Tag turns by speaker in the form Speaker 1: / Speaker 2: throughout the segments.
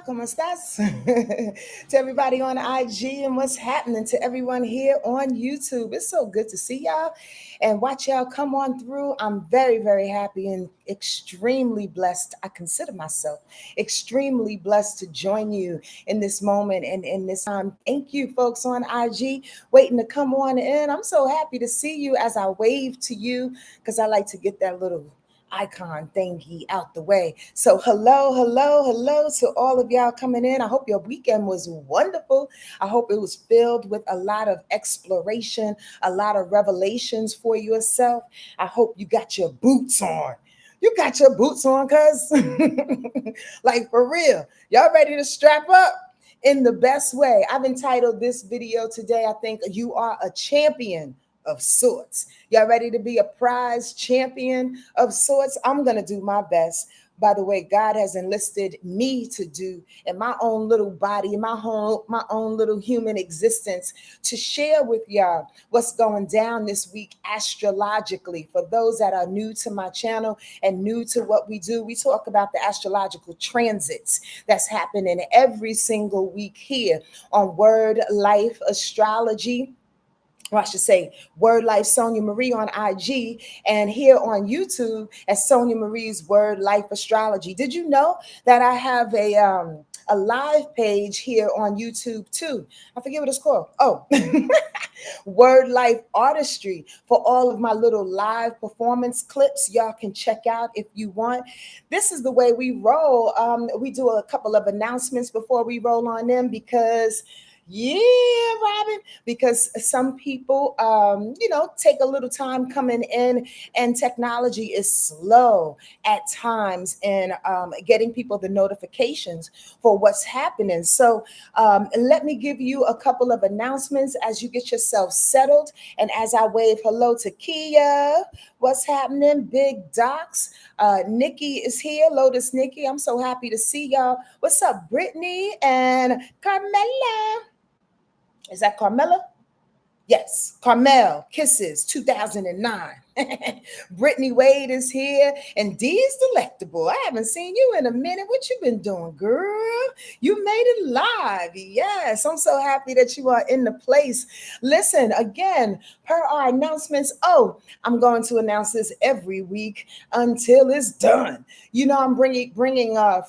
Speaker 1: ¿Cómo estás? To everybody on IG and what's happening to everyone here on YouTube. It's so good to see y'all and watch y'all come on through. I'm very, very happy and extremely blessed. I consider myself extremely blessed to join you in this moment and in this time. Thank you, folks on IG, waiting to come on in. I'm so happy to see you as I wave to you because I like to get that little icon thingy out the way. So hello to all of y'all coming in. I hope your weekend was wonderful. I hope it was filled with a lot of exploration, a lot of revelations for yourself. I hope you got your boots on. You got your boots on, cuz like for real. Y'all ready to strap up? In the best way. I've entitled this video today, I think, You Are a Champion of Sorts. Y'all ready to be a prize champion of sorts? I'm going to do my best. By the way, God has enlisted me to do in my own little body, in my own little human existence, to share with y'all what's going down this week astrologically. For those that are new to my channel and new to what we do, we talk about the astrological transits that's happening every single week here on Wordlife Astrology, or I should say Wordlife SonjaMarie on IG, and here on YouTube as SonjaMarie's Wordlife Astrology. Did you know that I have a live page here on YouTube too? I forget what it's called. Oh, Wordlife Artistry, for all of my little live performance clips. Y'all can check out if you want. This is the way we roll. We do a couple of announcements before we roll on in because Robin, because some people, take a little time coming in, and technology is slow at times in getting people the notifications for what's happening. So let me give you a couple of announcements as you get yourself settled. And as I wave hello to Kia, what's happening? Big Docs. Nikki is here. Lotus Nikki. I'm so happy to see y'all. What's up, Brittany and Carmela? Is that Carmela? Yes, Carmel, Kisses, 2009. Brittany Wade is here, and Dee's Delectable. I haven't seen you in a minute. What you been doing, girl? You made it live. Yes, I'm so happy that you are in the place. Listen, again, per our announcements. Oh, I'm going to announce this every week until it's done. You know, I'm bringing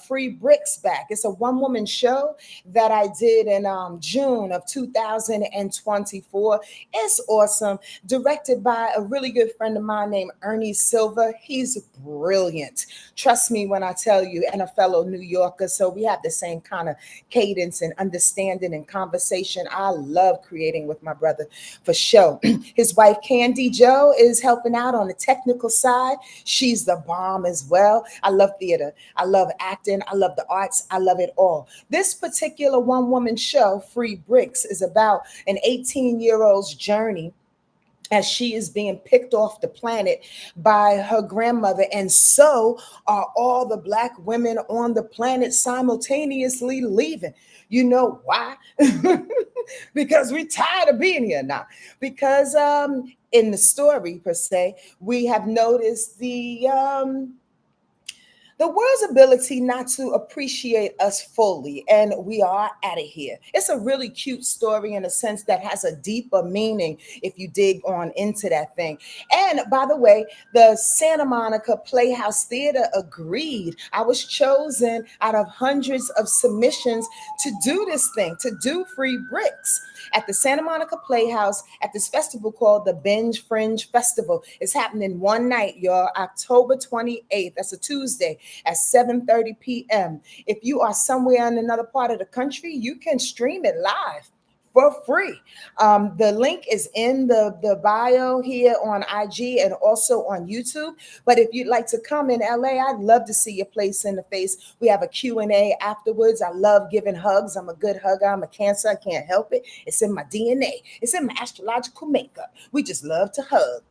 Speaker 1: Free Bricks back. It's a one-woman show that I did in June of 2024. It's awesome. Directed by a really good friend of mine named Ernie Silva. He's brilliant. Trust me when I tell you, and a fellow New Yorker. So we have the same kind of cadence and understanding and conversation. I love creating with my brother for show. His wife, Candy Joe, is helping out on the technical side. She's the bomb as well. I love theater. I love acting. I love the arts. I love it all. This particular one-woman show, Free Bricks, is about an 18-year-old's journey as she is being picked off the planet by her grandmother. And so are all the Black women on the planet simultaneously leaving. You know why? Because we're tired of being here now. Because in the story, per se, we have noticed the world's ability not to appreciate us fully, and we are out of here. It's a really cute story in a sense that has a deeper meaning if you dig on into that thing. And by the way, the Santa Monica Playhouse Theater agreed. I was chosen out of hundreds of submissions to do this thing, to do Free Bricks at the Santa Monica Playhouse at this festival called the Binge Fringe Festival. It's happening one night, y'all, October 28th. That's a Tuesday at 7:30 p.m. If you are somewhere in another part of the country, you can stream it live for free. The link is in the bio here on IG and also on YouTube. But if you'd like to come in LA, I'd love to see your place in the face. We have a Q&A afterwards. I love giving hugs. I'm a good hugger. I'm a Cancer. I can't help it. It's in my DNA. It's in my astrological makeup. We just love to hug.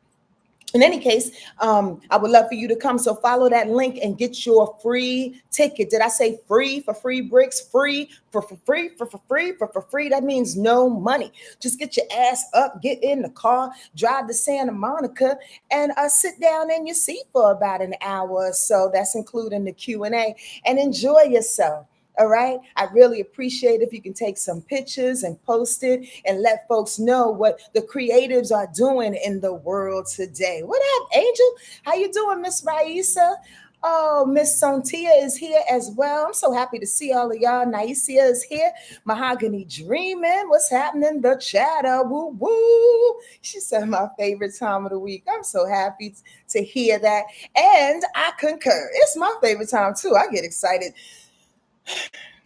Speaker 1: In any case, I would love for you to come. So follow that link and get your free ticket. Did I say free for Free Bricks? Free for free. That means no money. Just get your ass up, get in the car, drive to Santa Monica, and sit down in your seat for about an hour or so. That's including the Q&A, and enjoy yourself. All right. I really appreciate if you can take some pictures and post it and let folks know what the creatives are doing in the world today. What up, Angel? How you doing, Miss Raisa? Oh, Miss Sontia is here as well. I'm so happy to see all of y'all. Naisia is here. Mahogany Dreaming. What's happening? The chatter. Woo woo. She said my favorite time of the week. I'm so happy to hear that. And I concur. It's my favorite time too. I get excited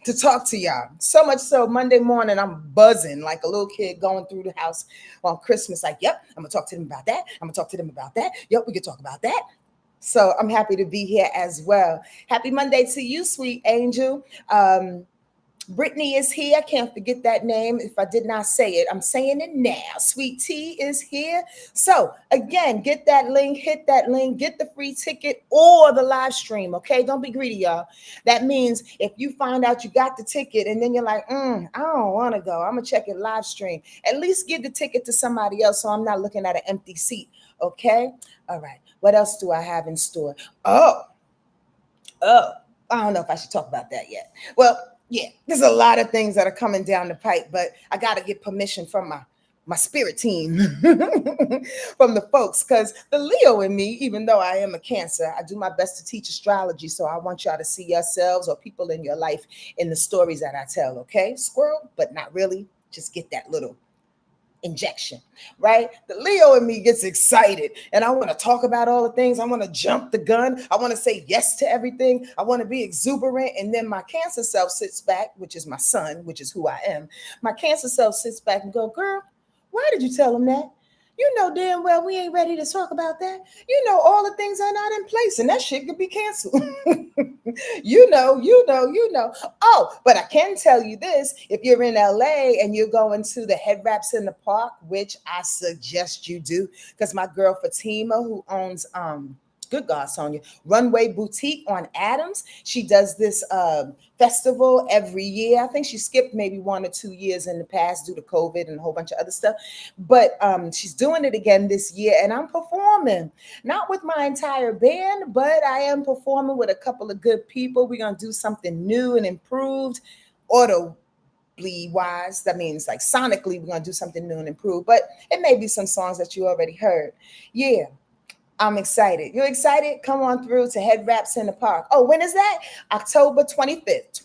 Speaker 1: to talk to y'all. So much so Monday morning I'm buzzing like a little kid going through the house on Christmas. Like, yep, I'm gonna talk to them about that. I'm gonna talk to them about that. Yep, we can talk about that. So I'm happy to be here as well. Happy Monday to you, sweet angel. Brittany is here. I can't forget that name. If I did not say it, I'm saying it now. Sweet Tea is here. So again, get that link, hit that link, get the free ticket or the live stream. Okay, don't be greedy, y'all. That means if you find out you got the ticket and then you're like, I don't want to go, I'm gonna check it live stream. At least give the ticket to somebody else so I'm not looking at an empty seat. Okay. All right. What else do I have in store? Oh, I don't know if I should talk about that yet. Well, yeah, there's a lot of things that are coming down the pipe, but I got to get permission from my spirit team, from the folks, because the Leo in me, even though I am a Cancer, I do my best to teach astrology. So I want y'all to see yourselves or people in your life in the stories that I tell. Okay, squirrel, but not really. Just get that little injection, right? The Leo in me gets excited and I want to talk about all the things. I want to jump the gun. I want to say yes to everything. I want to be exuberant. And then my Cancer self sits back, which is my sun, which is who I am. My Cancer self sits back and go, girl, why did you tell him that? You know damn well we ain't ready to talk about that. You know all the things are not in place and that shit could be canceled. you know. Oh, but I can tell you this. If you're in LA and you're going to the Head Wraps in the Park, which I suggest you do, because my girl Fatima, who owns good God, Sonja, Runway Boutique on Adams. She does this festival every year. I think she skipped maybe 1 or 2 years in the past due to COVID and a whole bunch of other stuff. But she's doing it again this year, and I'm performing. Not with my entire band, but I am performing with a couple of good people. We're going to do something new and improved, audibly wise. That means like sonically, we're going to do something new and improved. But it may be some songs that you already heard. Yeah. I'm excited. You excited? Come on through to Head Wraps in the Park. Oh, when is that? October 25th.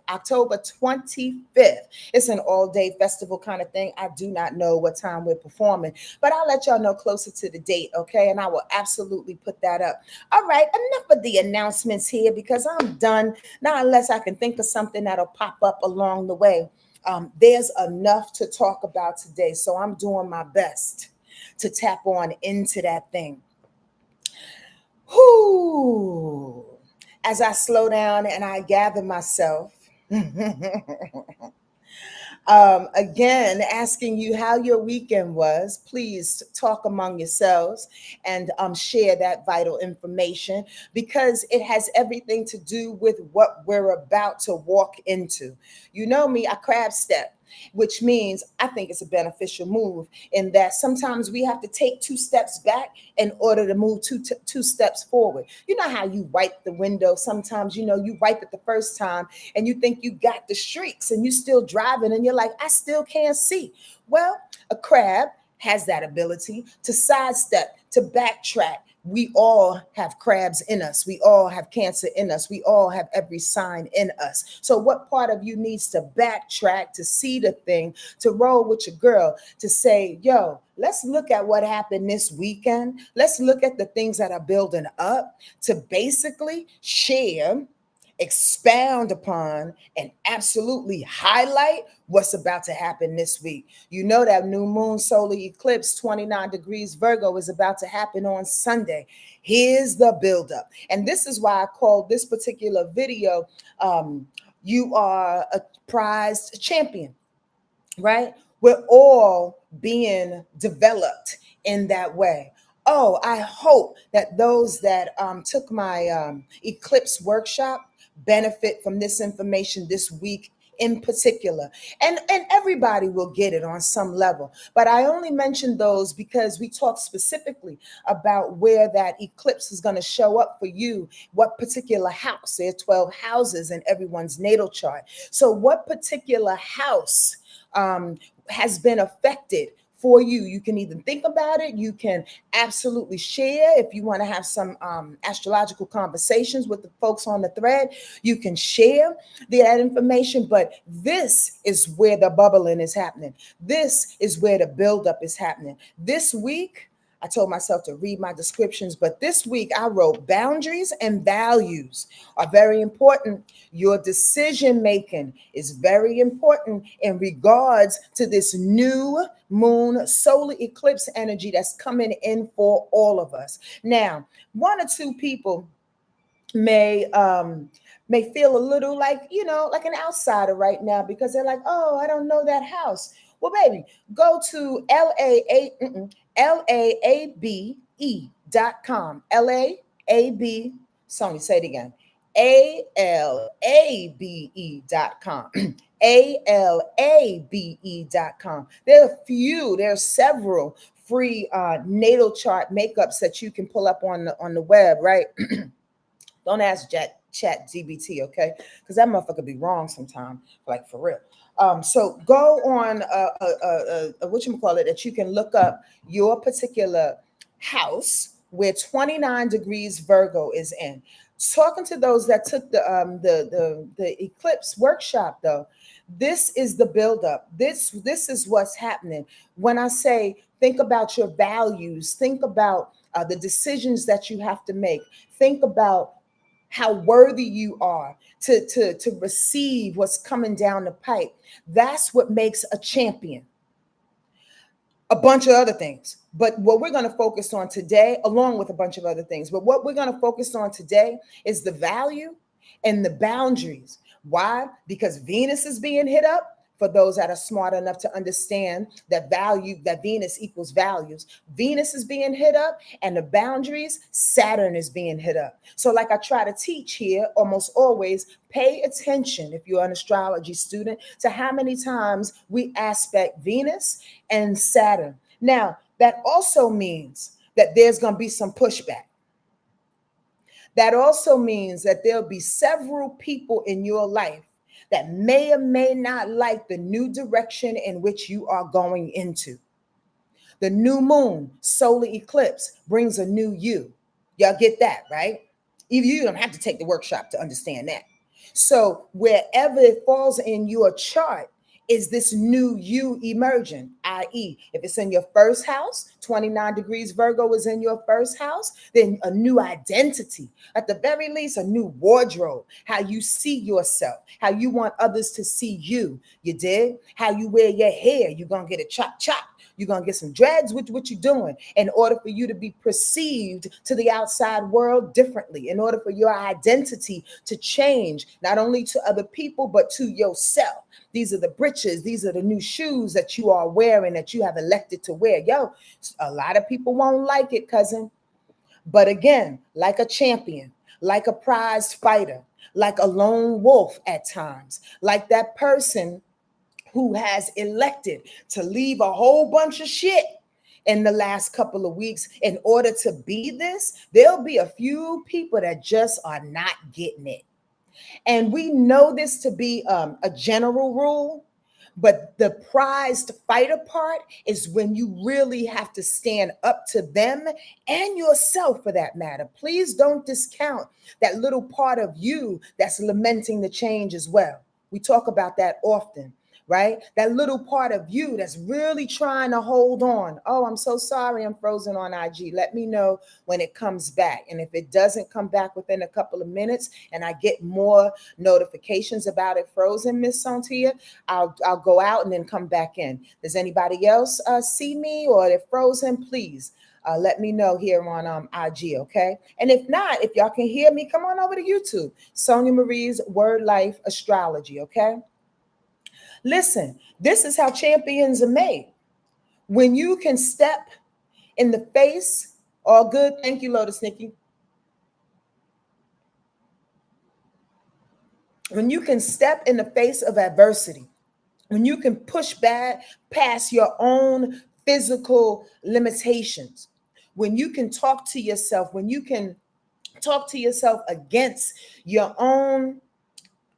Speaker 1: October 25th. It's an all-day festival kind of thing. I do not know what time we're performing, but I'll let y'all know closer to the date, okay? And I will absolutely put that up. All right, enough of the announcements here because I'm done. Now, unless I can think of something that'll pop up along the way. There's enough to talk about today, so I'm doing my best to tap on into that thing. Whoo! As I slow down and I gather myself, again, asking you how your weekend was. Please talk among yourselves and share that vital information because it has everything to do with what we're about to walk into. You know me, I crab step, which means I think it's a beneficial move in that sometimes we have to take 2 steps back in order to move two steps forward. You know how you wipe the window sometimes, you know, you wipe it the first time and you think you got the streaks and you still driving and you're like, I still can't see. Well, a crab has that ability to sidestep, to backtrack. We all have crabs in us. We all have Cancer in us. We all have every sign in us. So what part of you needs to backtrack to see the thing, to roll with your girl, to say, yo, let's look at what happened this weekend. Let's look at the things that are building up to basically share, expound upon, and absolutely highlight what's about to happen this week. You know that new moon solar eclipse, 29 degrees Virgo, is about to happen on Sunday. Here's the buildup. And this is why I called this particular video, You Are a Prized Champion, right? We're all being developed in that way. Oh, I hope that those that took my Eclipse workshop benefit from this information this week in particular, and everybody will get it on some level, but I only mentioned those because we talked specifically about where that eclipse is going to show up for you, what particular house. There are 12 houses in everyone's natal chart. So what particular house has been affected for you? You can even think about it. You can absolutely share if you want to have some astrological conversations with the folks on the thread. You can share that information, but this is where the bubbling is happening. This is where the buildup is happening. This week, I told myself to read my descriptions, but this week I wrote boundaries and values are very important. Your decision making is very important in regards to this new moon solar eclipse energy that's coming in for all of us. Now, one or two people may feel a little like, like an outsider right now because they're like, oh, I don't know that house. Well, baby, go to LAABE.com. LAAB, Sonja, say it again. ALABE.com. ALABE.com. There are several free natal chart makeups that you can pull up on the web, right? Don't ask Chat GBT, okay? Because that motherfucker be wrong sometime, like for real. So go on whatchamacallit, that you can look up your particular house where 29 degrees Virgo is in. Talking to those that took the eclipse workshop, though, this is the buildup. This is what's happening. When I say think about your values, think about the decisions that you have to make. Think about how worthy you are to receive what's coming down the pipe. That's what makes a champion. A bunch of other things. But what we're going to focus on today, along with a bunch of other things, but what we're going to focus on today is the value and the boundaries. Why? Because Venus is being hit up. For those that are smart enough to understand that Venus equals values, Venus is being hit up, and the boundaries, Saturn is being hit up. So like I try to teach here almost always, pay attention, if you're an astrology student, to how many times we aspect Venus and Saturn. Now, that also means that there's going to be some pushback. That also means that there'll be several people in your life that may or may not like the new direction in which you are going into. The new moon solar eclipse brings a new you. Y'all get that, right? Even you don't have to take the workshop to understand that. So wherever it falls in your chart is this new you emerging, i.e., if it's in your first house, 29 degrees Virgo is in your first house, then a new identity, at the very least, a new wardrobe, how you see yourself, how you want others to see you. You did? How you wear your hair, you're going to get a chop. You're going to get some dreads. What you doing in order for you to be perceived to the outside world differently, in order for your identity to change, not only to other people, but to yourself. These are the breeches. These are the new shoes that you are wearing, that you have elected to wear. Yo, a lot of people won't like it, cousin. But again, like a champion, like a prized fighter, like a lone wolf at times, like that person who has elected to leave a whole bunch of shit in the last couple of weeks in order to be this, there'll be a few people that just are not getting it. And we know this to be a general rule, but the prized fighter part is when you really have to stand up to them and yourself, for that matter. Please don't discount that little part of you that's lamenting the change as well. We talk about that often, right? That little part of you that's really trying to hold on. Oh, I'm so sorry, I'm frozen on IG. Let me know when it comes back. And if it doesn't come back within a couple of minutes and I get more notifications about it frozen, Miss Sonja, I'll go out and then come back in. Does anybody else see me, or they're frozen? Please let me know here on IG, okay? And if not, if y'all can hear me, come on over to YouTube, Sonja Marie's Wordlife Astrology, okay? Listen, this is how champions are made. When you can step in the face, all good. Thank you, Lotus Nikki. when you can step in the face of adversity, when you can push back past your own physical limitations, when you can talk to yourself, when you can talk to yourself against your own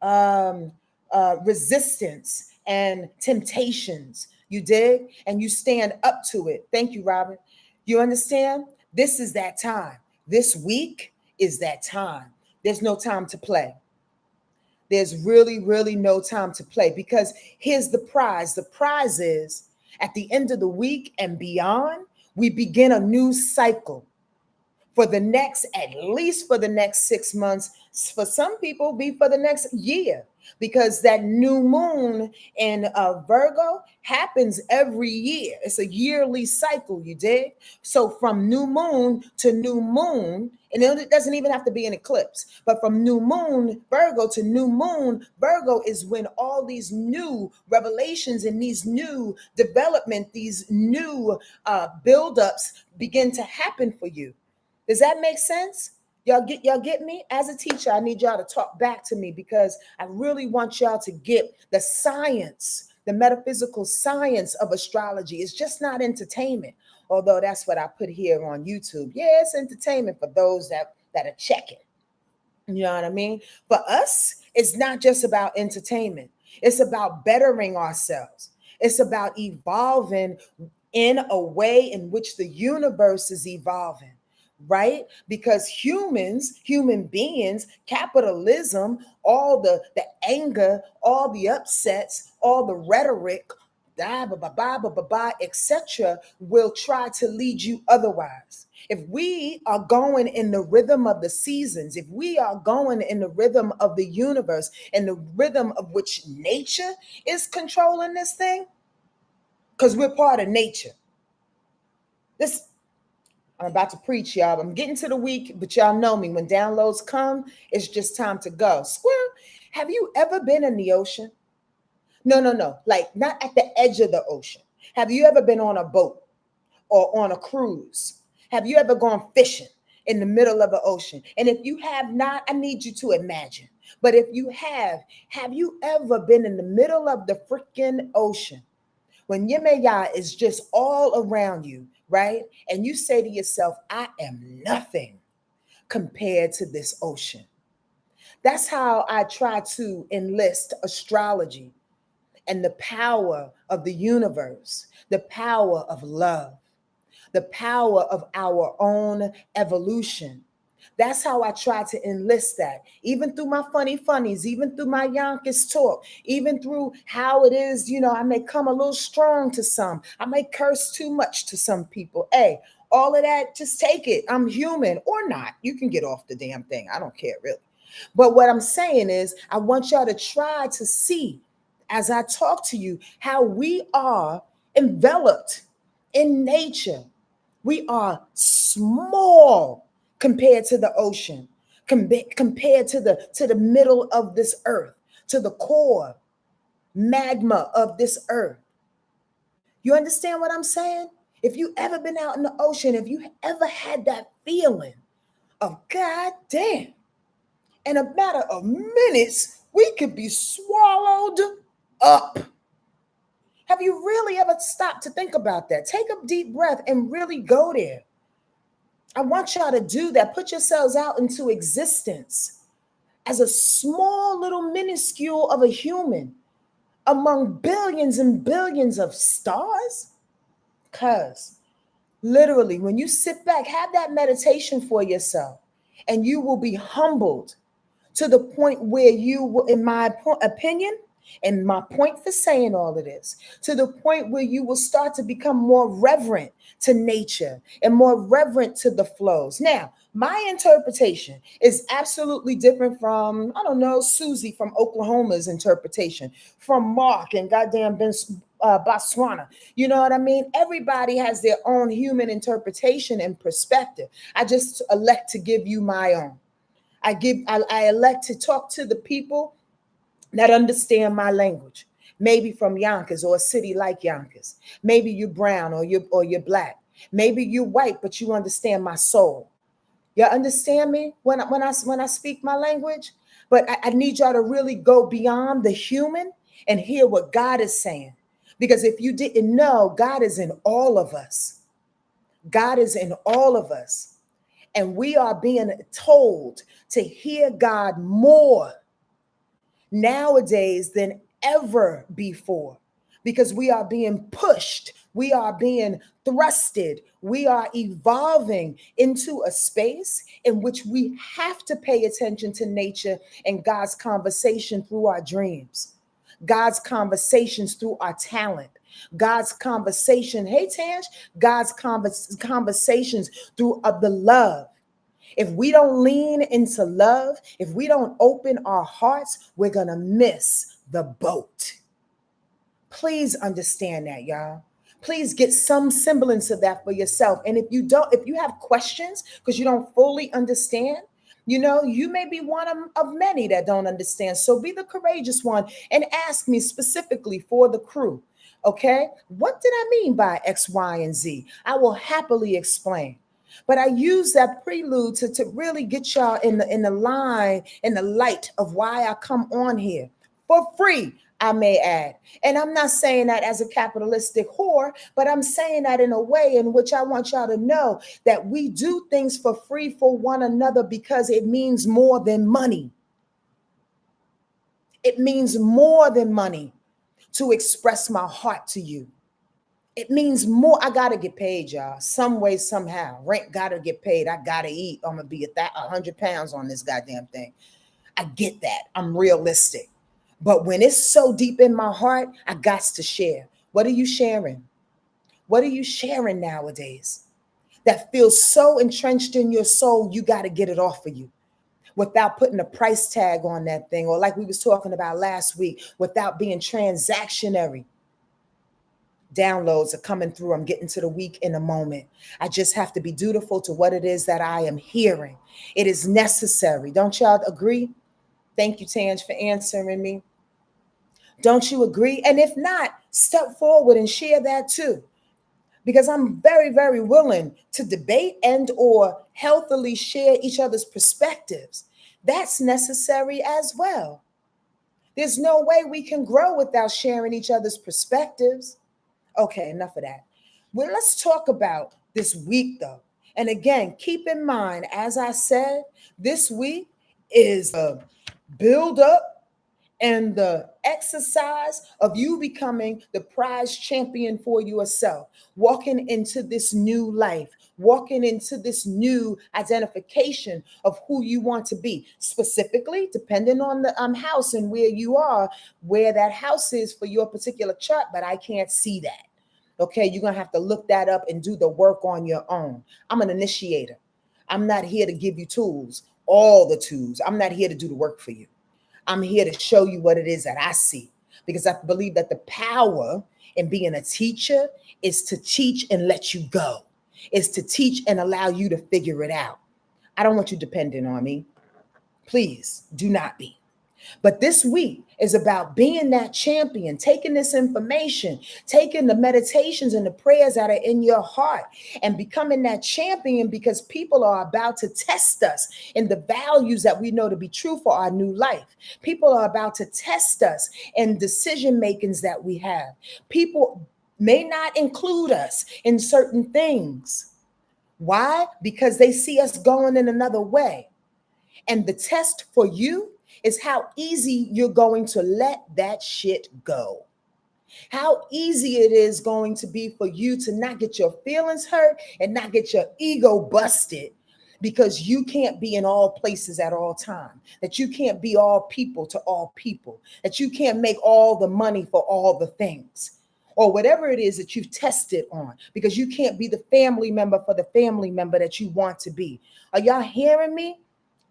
Speaker 1: um, resistance and temptations, you dig, and you stand up to it. Thank you, Robin. You understand? This is that time. This week is that time. There's no time to play. There's really, really no time to play, because here's the prize. The prize is at the end of the week and beyond, we begin a new cycle for the next, at least for the next 6 months. For some people, be for the next year, because that new moon in Virgo happens every year. It's a yearly cycle, you dig? So from new moon to new moon, and it doesn't even have to be an eclipse, but from new moon Virgo to new moon Virgo is when all these new revelations and these new development, these new buildups begin to happen for you. Does that make sense? Y'all get me? As a teacher, I need y'all to talk back to me, because I really want y'all to get the science, the metaphysical science of astrology. It's just not entertainment, although that's what I put here on YouTube. Yeah, it's entertainment for those that are checking. You know what I mean? For us, it's not just about entertainment. It's about bettering ourselves. It's about evolving in a way in which the universe is evolving, right? Because human beings, capitalism, all the anger, all the upsets, all the rhetoric, etc., will try to lead you otherwise. If we are going in the rhythm of the seasons, if we are going in the rhythm of the universe and the rhythm of which nature is controlling this thing, because we're part of nature. This I'm about to preach, y'all. I'm getting to the week, but y'all know me. When downloads come, it's just time to go. Squirrel, have you ever been in the ocean? No, no, no. Like not at the edge of the ocean. Have you ever been on a boat or on a cruise? Have you ever gone fishing in the middle of the ocean? And if you have not, I need you to imagine. But if you have you ever been in the middle of the freaking ocean when Yemeya is just all around you, right? And you say to yourself, I am nothing compared to this ocean. That's how I try to enlist astrology and the power of the universe, the power of love, the power of our own evolution. That's how I try to enlist that, even through my funnies, even through my Yonkers talk, even through how it is, I may come a little strong to some. I may curse too much to some people. Hey, all of that, just take it. I'm human or not. You can get off the damn thing. I don't care really. But what I'm saying is, I want y'all to try to see, as I talk to you, how we are enveloped in nature. We are small compared to the ocean, compared to the middle of this earth, to the core magma of this earth. You understand what I'm saying? If you ever been out in the ocean, if you ever had that feeling of God damn, in a matter of minutes, we could be swallowed up. Have you really ever stopped to think about that? Take a deep breath and really go there. I want y'all to do that. Put yourselves out into existence as a small little minuscule of a human among billions and billions of stars. Because literally, when you sit back, have that meditation for yourself, and you will be humbled to the point where you will, in my opinion, and my point for saying all of this, to the point where you will start to become more reverent to nature and more reverent to the flows. Now, my interpretation is absolutely different from, I don't know, Susie from Oklahoma's interpretation, from Mark and goddamn Botswana. You know what I mean? Everybody has their own human interpretation and perspective. I just elect to give you my own. I elect to talk to the people that understand my language. Maybe from Yonkers or a city like Yonkers. Maybe you're brown or you're black. Maybe you're white, but you understand my soul. You understand me when I speak my language? But I need y'all to really go beyond the human and hear what God is saying. Because if you didn't know, God is in all of us. God is in all of us. And we are being told to hear God more nowadays than ever before, because we are being pushed, we are being thrusted, we are evolving into a space in which we have to pay attention to nature and God's conversation through our dreams, God's conversations through our talent, God's conversation, hey Tanj, God's conversations through the love. If we don't lean into love, if we don't open our hearts, we're going to miss the boat. Please understand that, y'all. Please get some semblance of that for yourself. And if you have questions because you don't fully understand, you may be one of many that don't understand. So be the courageous one and ask me specifically for the crew. Okay? What did I mean by X, Y, and Z? I will happily explain. But I use that prelude to really get y'all in the line, in the light of why I come on here for free, I may add. And I'm not saying that as a capitalistic whore, but I'm saying that in a way in which I want y'all to know that we do things for free for one another because it means more than money. It means more than money to express my heart to you. It means more. I gotta get paid, y'all. Some way, somehow. Rent gotta get paid. I gotta eat. I'm gonna be 100 pounds on this goddamn thing. I get that. I'm realistic. But when it's so deep in my heart, I got to share. What are you sharing? What are you sharing nowadays that feels so entrenched in your soul, you got to get it off of you without putting a price tag on that thing, or like we was talking about last week, without being transactionary. Downloads are coming through. I'm getting to the week in a moment. I just have to be dutiful to what it is that I am hearing. It is necessary. Don't y'all agree? Thank you, Tanj, for answering me. Don't you agree? And if not, step forward and share that too. Because I'm very, very willing to debate and or healthily share each other's perspectives. That's necessary as well. There's no way we can grow without sharing each other's perspectives. Okay, enough of that. Well, let's talk about this week though. And again, keep in mind, as I said, this week is a build up and the exercise of you becoming the prize champion for yourself, walking into this new life, walking into this new identification of who you want to be, specifically depending on the house and where you are, where that house is for your particular chart, but I can't see that. Okay, you're going to have to look that up and do the work on your own. I'm an initiator. I'm not here to give you tools, all the tools. I'm not here to do the work for you. I'm here to show you what it is that I see, because I believe that the power in being a teacher is to teach and let you go, is to teach and allow you to figure it out. I don't want you dependent on me. Please do not be. But this week is about being that champion, taking this information, taking the meditations and the prayers that are in your heart and becoming that champion, because people are about to test us in the values that we know to be true for our new life. People are about to test us in decision makings that we have. People may not include us in certain things. Why? Because they see us going in another way. And the test for you is how easy you're going to let that shit go. How easy it is going to be for you to not get your feelings hurt and not get your ego busted, because you can't be in all places at all time, that you can't be all people to all people, that you can't make all the money for all the things, or whatever it is that you've tested on, because you can't be the family member for the family member that you want to be. Are y'all hearing me?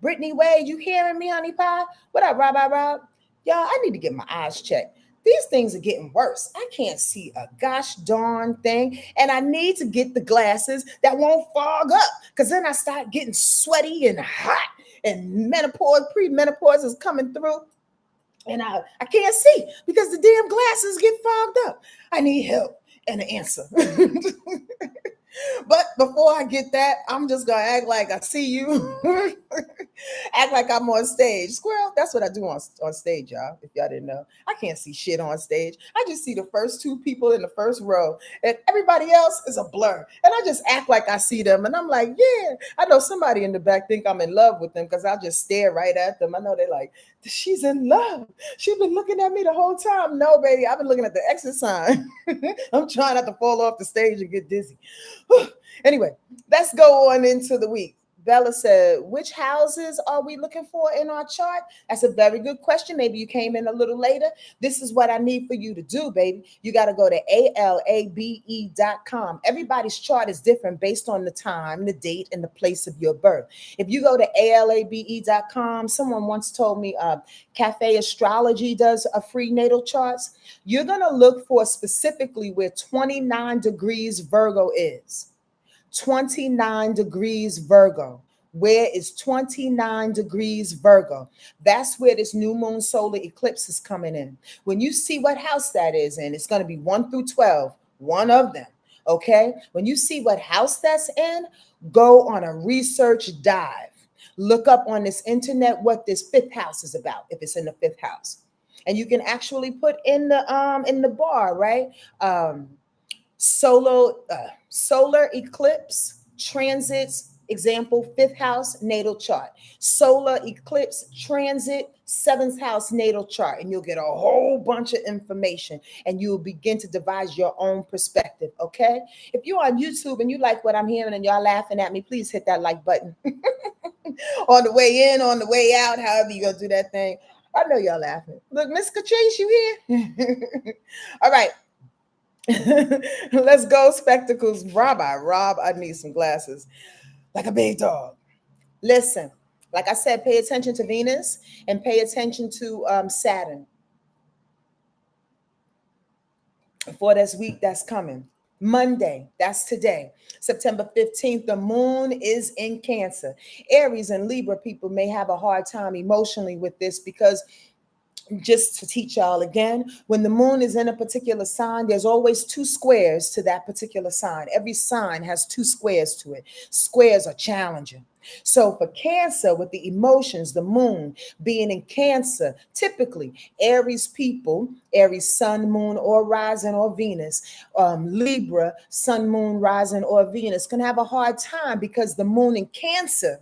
Speaker 1: Brittany Wade, you hearing me, honey pie? What up, Rob? Y'all, I need to get my eyes checked. These things are getting worse. I can't see a gosh darn thing. And I need to get the glasses that won't fog up, because then I start getting sweaty and hot, and pre-menopause is coming through. And I can't see because the damn glasses get fogged up. I need help and an answer. But before I get that, I'm just gonna act like I see you. Act like I'm on stage. Squirrel, that's what I do on stage, y'all. If y'all didn't know, I can't see shit on stage. I just see the first two people in the first row, and everybody else is a blur. And I just act like I see them, and I'm like, yeah. I know somebody in the back think I'm in love with them because I just stare right at them. I know they're like, she's in love. She's been looking at me the whole time. No, baby, I've been looking at the exit sign. I'm trying not to fall off the stage and get dizzy. Anyway, let's go on into the week. Bella said, which houses are we looking for in our chart? That's a very good question. Maybe you came in a little later. This is what I need for you to do, baby. You got to go to ALABE.com. Everybody's chart is different based on the time, the date, and the place of your birth. If you go to ALABE.com, someone once told me Cafe Astrology does a free natal charts. You're going to look for specifically where 29 degrees Virgo is. 29 degrees Virgo. Where is 29 degrees Virgo? That's where this new moon solar eclipse is coming in. When you see what house that is in, it's going to be 1 through 12, one of them. Okay. When you see what house that's in, go on a research dive. Look up on this internet what this fifth house is about, if it's in the fifth house. And you can actually put in the bar, right? Solar eclipse transits, example, fifth house natal chart. Solar eclipse transit, seventh house natal chart, and you'll get a whole bunch of information, and you'll begin to devise your own perspective. Okay, if you're on YouTube and you like what I'm hearing and y'all laughing at me, please hit that like button. On the way in, on the way out, however you gonna do that thing. I know y'all laughing. Look, Miss Catrice, you here? All right. Let's go, spectacles. Rob, I need some glasses. Like a big dog. Listen, like I said, pay attention to Venus and pay attention to Saturn for this week that's coming. Monday, that's today, September 15th, the moon is in Cancer. Aries and Libra people may have a hard time emotionally with this because just to teach y'all again, when the moon is in a particular sign, there's always two squares to that particular sign. Every sign has two squares to it. Squares are challenging. So for Cancer, with the emotions, the moon being in Cancer, typically Aries people, Aries sun, moon, or rising, or Venus, Libra, sun, moon, rising, or Venus, can have a hard time because the moon in Cancer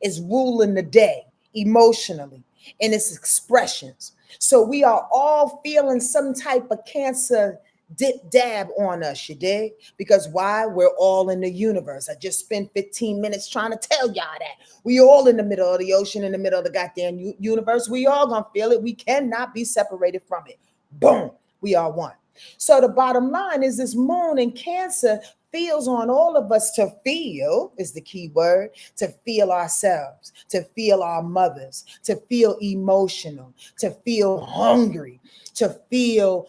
Speaker 1: is ruling the day emotionally in its expressions. So we are all feeling some type of Cancer dip dab on us, you dig? Because why? We're all in the universe. I just spent 15 minutes trying to tell y'all that. We all in the middle of the ocean, in the middle of the goddamn universe. We all gonna feel it. We cannot be separated from it. Boom, we are one. So the bottom line is this moon in Cancer feels on all of us to feel, is the key word, to feel ourselves, to feel our mothers, to feel emotional, to feel hungry, to feel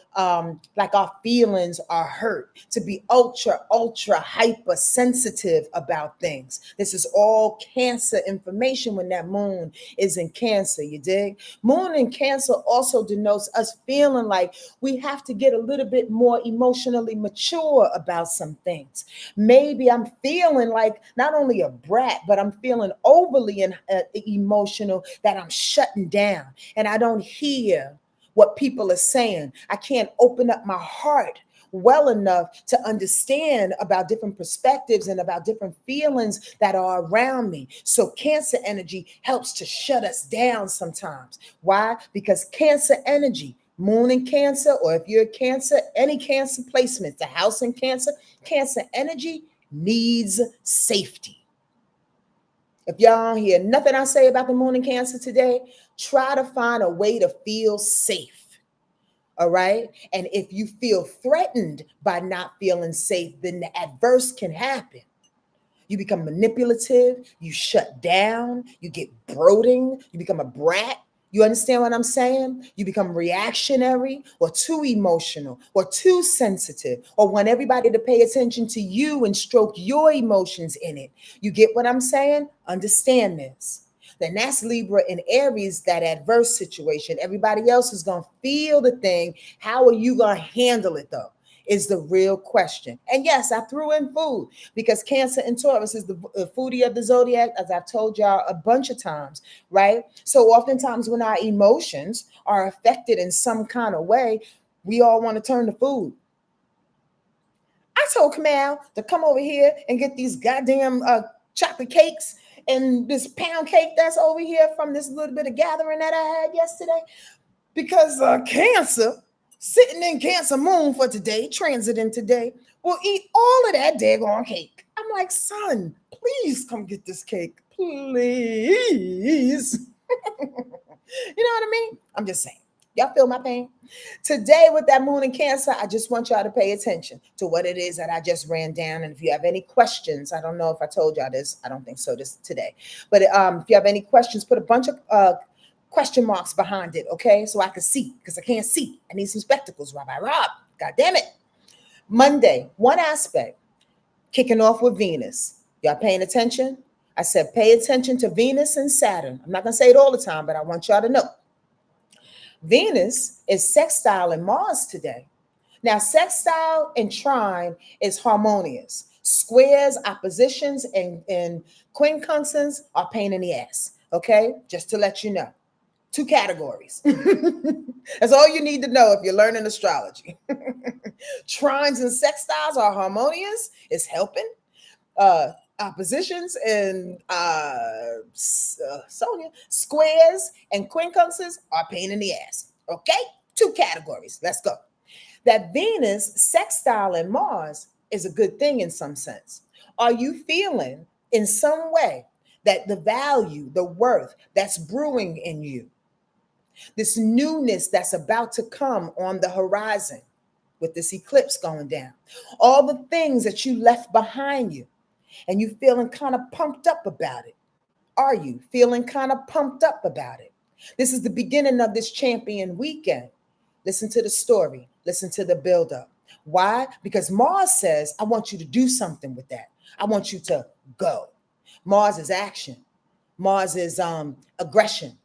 Speaker 1: like our feelings are hurt, to be ultra, ultra hypersensitive about things. This is all Cancer information when that moon is in Cancer, you dig? Moon in Cancer also denotes us feeling like we have to get a little bit more emotionally mature about some things. Maybe I'm feeling like not only a brat, but I'm feeling overly emotional that I'm shutting down and I don't hear what people are saying. I can't open up my heart well enough to understand about different perspectives and about different feelings that are around me. So Cancer energy helps to shut us down sometimes. Why? Because Cancer energy, moon in Cancer, or if you're a Cancer, any Cancer placement, the house in Cancer, Cancer energy needs safety. If y'all don't hear nothing I say about the moon in Cancer today, try to find a way to feel safe. All right. And if you feel threatened by not feeling safe, then the adverse can happen. You become manipulative, you shut down, you get brooding, you become a brat. You understand what I'm saying? You become reactionary or too emotional or too sensitive or want everybody to pay attention to you and stroke your emotions in it. You get what I'm saying? Understand this. Then that's Libra and Aries, that adverse situation. Everybody else is going to feel the thing. How are you going to handle it though? is the real question. And yes, I threw in food because Cancer and Taurus is the foodie of the zodiac, as I've told y'all a bunch of times, right? So oftentimes when our emotions are affected in some kind of way, we all want to turn to food. I told Kamau to come over here and get these goddamn chocolate cakes and this pound cake that's over here from this little bit of gathering that I had yesterday, because Cancer, sitting in Cancer moon for today, transiting today, will eat all of that daggone cake. I'm like, son, please come get this cake, please. You know what I mean? I'm just saying. Y'all feel my pain? Today, with that moon in Cancer, I just want y'all to pay attention to what it is that I just ran down. And if you have any questions, I don't know if I told y'all this. I don't think so this today. But if you have any questions, put a bunch of question marks behind it, okay? So I can see, because I can't see. I need some spectacles, Rabbi Rob. God damn it. Monday, one aspect, kicking off with Venus. Y'all paying attention? I said pay attention to Venus and Saturn. I'm not going to say it all the time, but I want y'all to know. Venus is sextile in Mars today. Now, sextile and trine is harmonious. Squares, oppositions, and quincunxes are pain in the ass, okay? Just to let you know. 2 categories. That's all you need to know if you're learning astrology. Trines and sextiles are harmonious. It's helping. Oppositions and Sonja, squares and quincunxes are pain in the ass. Okay? 2 categories. Let's go. That Venus sextile in Mars is a good thing in some sense. Are you feeling in some way that the value, the worth that's brewing in you, this newness that's about to come on the horizon with this eclipse going down, all the things that you left behind you, and you feeling kind of pumped up about it? Are you feeling kind of pumped up about it? This is the beginning of this champion weekend. Listen to the story. Listen to the buildup. Why? Because Mars says, I want you to do something with that. I want you to go. Mars is action. Mars is aggression,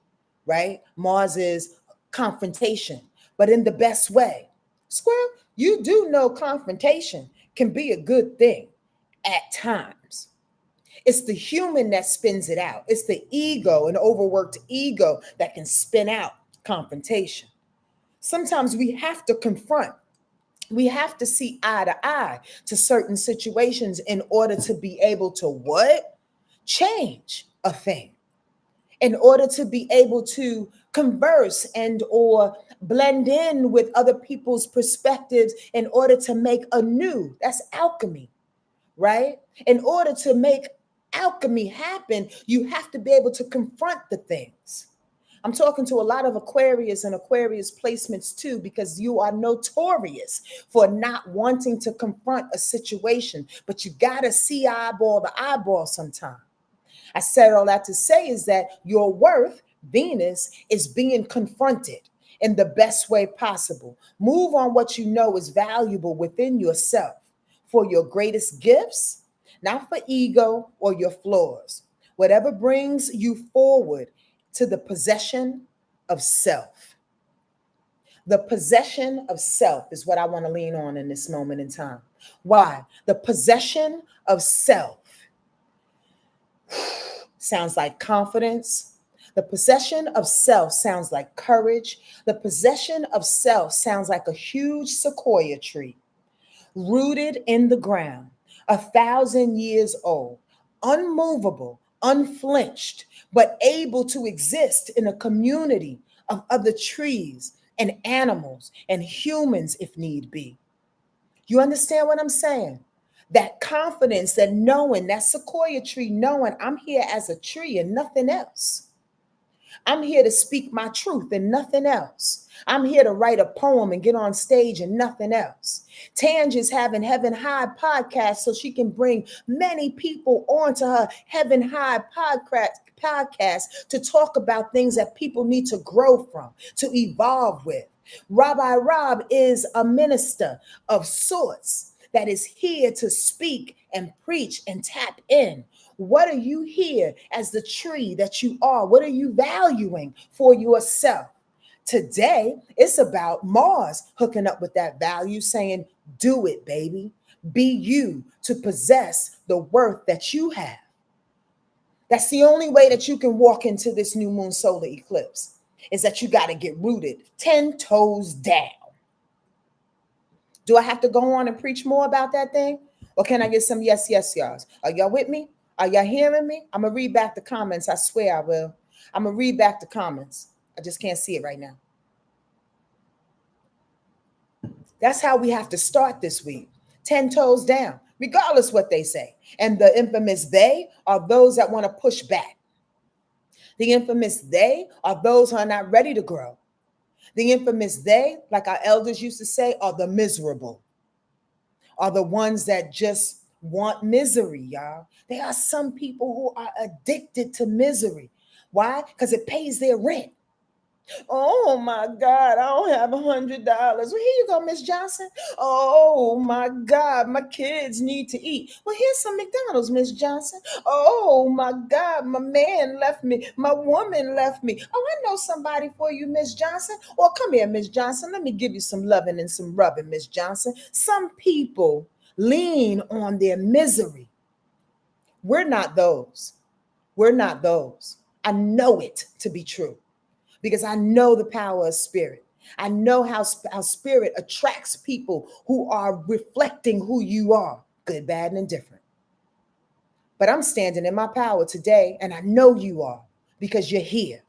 Speaker 1: right? Mars is confrontation, but in the best way. Squirrel, you do know confrontation can be a good thing at times. It's the human that spins it out. It's the ego, an overworked ego, that can spin out confrontation. Sometimes we have to confront. We have to see eye to eye to certain situations in order to be able to what? Change a thing. In order to be able to converse and or blend in with other people's perspectives in order to make anew. That's alchemy, right? In order to make alchemy happen, you have to be able to confront the things. I'm talking to a lot of Aquarius and Aquarius placements too, because you are notorious for not wanting to confront a situation, but you got to see eyeball to eyeball sometime. I said all that to say is that your worth, Venus, is being confronted in the best way possible. Move on what you know is valuable within yourself for your greatest gifts, not for ego or your flaws. Whatever brings you forward to the possession of self. The possession of self is what I want to lean on in this moment in time. Why? The possession of self sounds like confidence. The possession of self sounds like courage. The possession of self sounds like a huge sequoia tree rooted in the ground, 1,000 years old, unmovable, unflinched, but able to exist in a community of other trees and animals and humans if need be. You understand what I'm saying? That confidence, that knowing, that sequoia tree knowing I'm here as a tree and nothing else. I'm here to speak my truth and nothing else. I'm here to write a poem and get on stage and nothing else. Tange is having Heaven High podcast so she can bring many people onto her Heaven High podcast to talk about things that people need to grow from, to evolve with. Rabbi Rob is a minister of sorts that is here to speak and preach and tap in. What are you here as the tree that you are? What are you valuing for yourself? Today, it's about Mars hooking up with that value, saying, do it, baby. Be you to possess the worth that you have. That's the only way that you can walk into this new moon solar eclipse, is that you got to get rooted 10 toes down. Do I have to go on and preach more about that thing? Or can I get some yes, y'all? Are y'all with me? Are y'all hearing me? I'm going to read back the comments. I swear I will. I'm going to read back the comments. I just can't see it right now. That's how we have to start this week. 10 toes down, regardless what they say. And the infamous they are those that want to push back. The infamous they are those who are not ready to grow. The infamous they, like our elders used to say, are the miserable, are the ones that just want misery, y'all. There are some people who are addicted to misery. Why? Because it pays their rent. Oh my God, I don't have $100. Well, here you go, Miss Johnson. Oh my God, my kids need to eat. Well, here's some McDonald's, Miss Johnson. Oh my God, my man left me. My woman left me. Oh, I know somebody for you, Miss Johnson. Or come here, Miss Johnson. Let me give you some loving and some rubbing, Miss Johnson. Some people lean on their misery. We're not those. We're not those. I know it to be true, because I know the power of spirit. I know how spirit attracts people who are reflecting who you are, good, bad, and indifferent. But I'm standing in my power today, and I know you are, because you're here.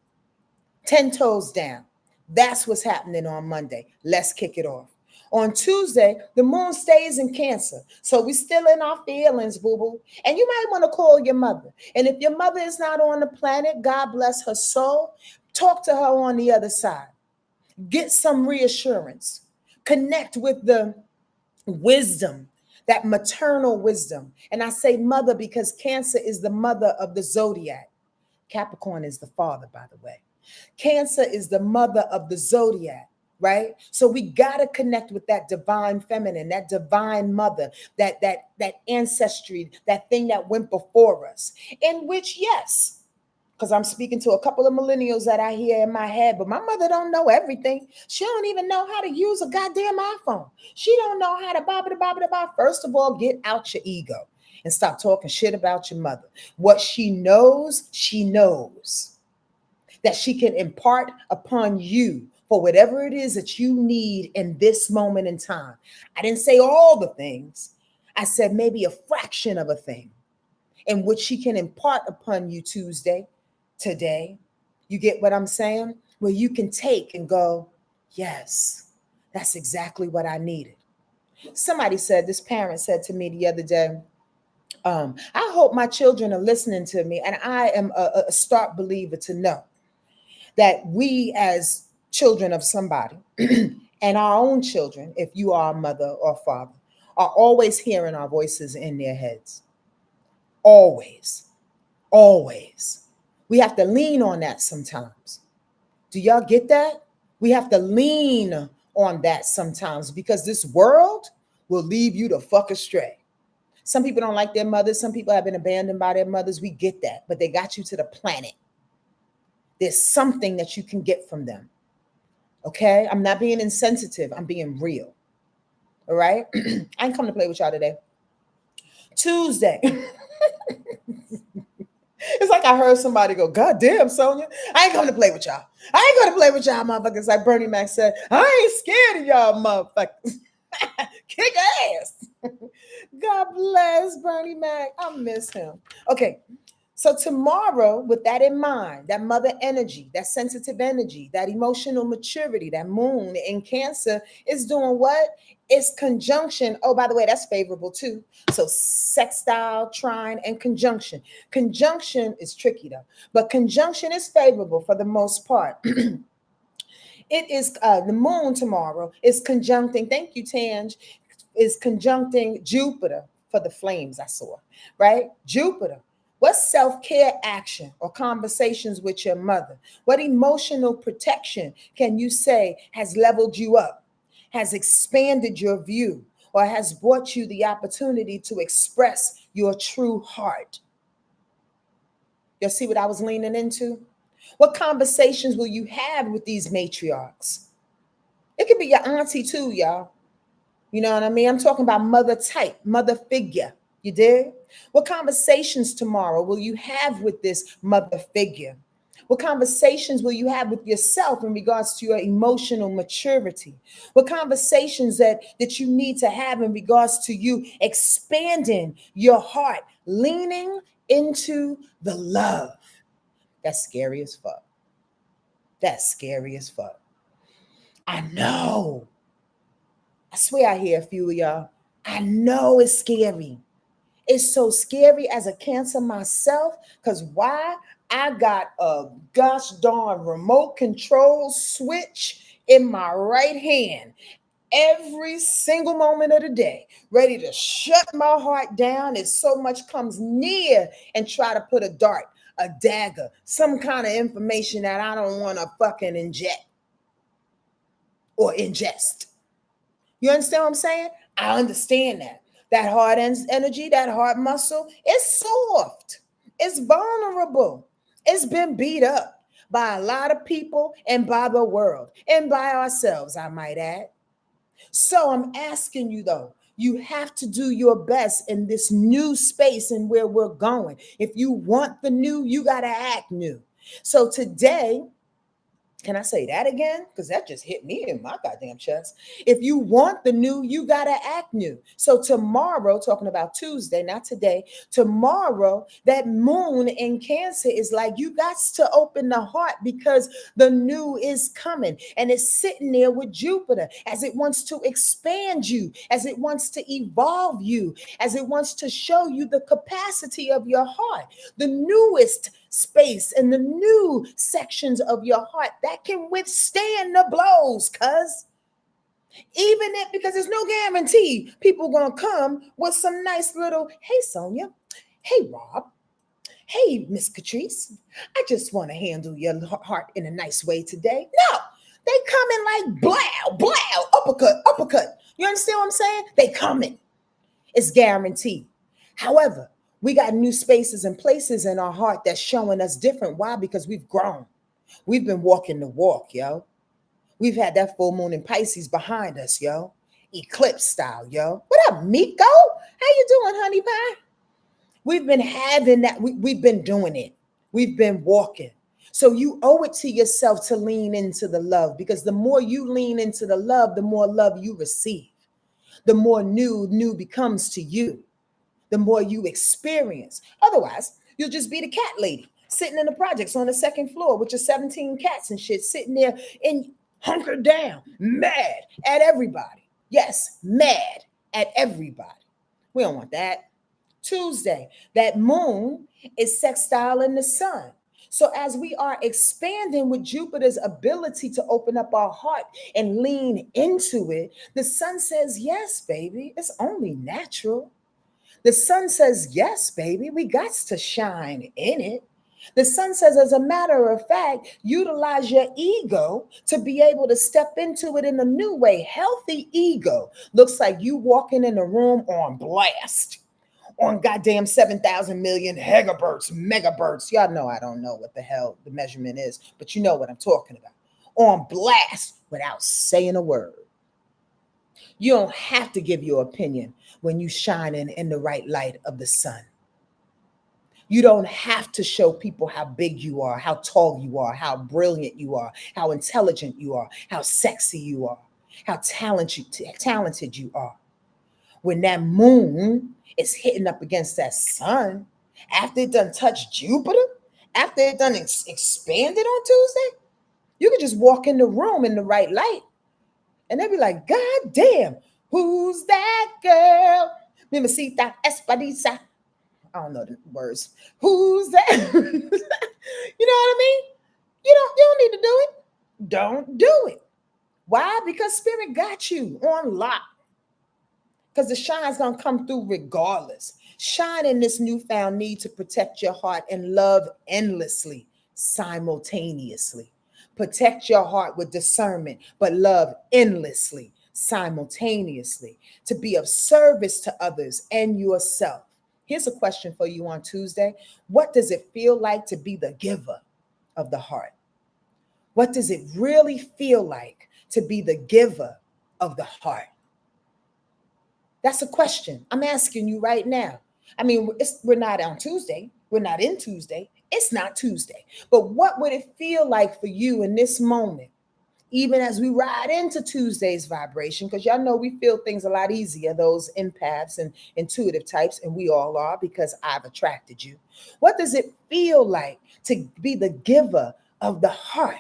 Speaker 1: 10 toes down. That's what's happening on Monday. Let's kick it off. On Tuesday, the moon stays in Cancer. So we're still in our feelings, boo-boo. And you might want to call your mother. And if your mother is not on the planet, God bless her soul, talk to her on the other side. Get some reassurance. Connect with the wisdom, that maternal wisdom. And I say mother because Cancer is the mother of the zodiac. Capricorn is the father, by the way. Cancer is the mother of the zodiac, right? So we got to connect with that divine feminine, that divine mother, that ancestry, that thing that went before us, in which, yes, because I'm speaking to a couple of millennials that I hear in my head, but my mother don't know everything. She don't even know how to use a goddamn iPhone. She don't know how to blah. First of all, get out your ego and stop talking shit about your mother. What she knows that she can impart upon you for whatever it is that you need in this moment in time. I didn't say all the things. I said maybe a fraction of a thing in which she can impart upon you today. You get what I'm saying? Where you can take and go, yes, that's exactly what I needed. Somebody said, this parent said to me the other day, I hope my children are listening to me. And I am a stark believer to know that we as children of somebody and our own children, if you are a mother or father, are always hearing our voices in their heads. Always. We have to lean on that sometimes. Do y'all get that? We have to lean on that sometimes, because this world will leave you the fuck astray. Some people don't like their mothers. Some people have been abandoned by their mothers. We get that, but they got you to the planet. There's something that you can get from them. Okay? I'm not being insensitive. I'm being real. All right? I ain't come to play with y'all today. Tuesday. It's like I heard somebody go, God damn, Sonja, I ain't coming to play with y'all. I ain't going to play with y'all motherfuckers. Like Bernie Mac said, I ain't scared of y'all motherfuckers. Kick ass. God bless Bernie Mac. I miss him. Okay. So tomorrow, with that in mind, that mother energy, that sensitive energy, that emotional maturity, that moon in Cancer is doing what? It's conjunction. Oh, by the way, that's favorable too. So sextile, trine, and conjunction. Conjunction is tricky though, but conjunction is favorable for the most part. It is the moon tomorrow is conjuncting. Thank you, Tange. Is conjuncting Jupiter for the flames I saw, right? Jupiter. What self-care action or conversations with your mother? What emotional protection can you say has leveled you up, has expanded your view, or has brought you the opportunity to express your true heart? You see what I was leaning into? What conversations will you have with these matriarchs? It could be your auntie too, y'all. You know what I mean? I'm talking about mother type, mother figure. You did? What conversations tomorrow will you have with this mother figure? What conversations will you have with yourself in regards to your emotional maturity? What conversations that you need to have in regards to you expanding your heart, leaning into the love? That's scary as fuck. That's scary as fuck. I know. I swear I hear a few of y'all. I know it's scary. It's so scary as a Cancer myself. Because why? I got a gosh darn remote control switch in my right hand every single moment of the day, ready to shut my heart down if so much comes near and try to put a dart, a dagger, some kind of information that I don't want to fucking inject or ingest. You understand what I'm saying? I understand that. That heart energy, that heart muscle, it's soft. It's vulnerable. It's been beat up by a lot of people and by the world and by ourselves, I might add. So I'm asking you though, you have to do your best in this new space and where we're going. If you want the new, you got to act new. So today, can I say that again? Because that just hit me in my goddamn chest. If you want the new, you got to act new. So tomorrow, talking about Tuesday, not today, tomorrow, that moon in Cancer is like, you got to open the heart because the new is coming. And it's sitting there with Jupiter as it wants to expand you, as it wants to evolve you, as it wants to show you the capacity of your heart, the newest space and the new sections of your heart that can withstand the blows, cuz even if, because there's no guarantee people gonna come with some nice little, hey Sonja, hey Rob, hey Miss Catrice, I just want to handle your heart in a nice way today. No, they coming like blow, blow, uppercut, uppercut. You understand what I'm saying? They coming. It's guaranteed. However, we got new spaces and places in our heart that's showing us different. Why? Because we've grown. We've been walking the walk, yo. We've had that full moon in Pisces behind us, yo. Eclipse style, yo. What up, Miko? How you doing, honey pie? We've been having that. We've been doing it. We've been walking. So you owe it to yourself to lean into the love, because the more you lean into the more love you receive. The more new becomes to you, the more you experience. Otherwise, you'll just be the cat lady sitting in the projects on the second floor with your 17 cats and shit, sitting there and hunkered down, mad at everybody. Yes, mad at everybody. We don't want that. Tuesday, that moon is sextile in the sun. So as we are expanding with Jupiter's ability to open up our heart and lean into it, the sun says, yes, baby, it's only natural. The sun says, yes, baby, we got to shine in it. The sun says, as a matter of fact, utilize your ego to be able to step into it in a new way. Healthy ego looks like you walking in a room on blast, on goddamn 7,000 million megahertz. Y'all know I don't know what the hell the measurement is, but you know what I'm talking about. On blast without saying a word. You don't have to give your opinion when you shine in the right light of the sun. You don't have to show people how big you are, how tall you are, how brilliant you are, how intelligent you are, how sexy you are, how talented you are. When that moon is hitting up against that sun, after it done touched Jupiter, after it done expanded on Tuesday, you could just walk in the room in the right light and they'd be like, God damn, who's that girl? Mimicita Espadisa. I don't know the words. Who's that? You know what I mean? You don't need to do it. Don't do it. Why? Because spirit got you on lock. Because the shine's going to come through regardless. Shine in this newfound need to protect your heart and love endlessly, simultaneously. Protect your heart with discernment, but love endlessly, simultaneously, to be of service to others and yourself. Here's a question for you on Tuesday. What does it feel like to be the giver? of the heart? What does it really feel like to be the giver of the heart? That's a question I'm asking you right now. I mean, we're not on Tuesday. We're not in Tuesday. It's not Tuesday. But what would it feel like for you in this moment, even as we ride into Tuesday's vibration? Because y'all know we feel things a lot easier, those empaths and intuitive types, and we all are because I've attracted you. What does it feel like to be the giver of the heart?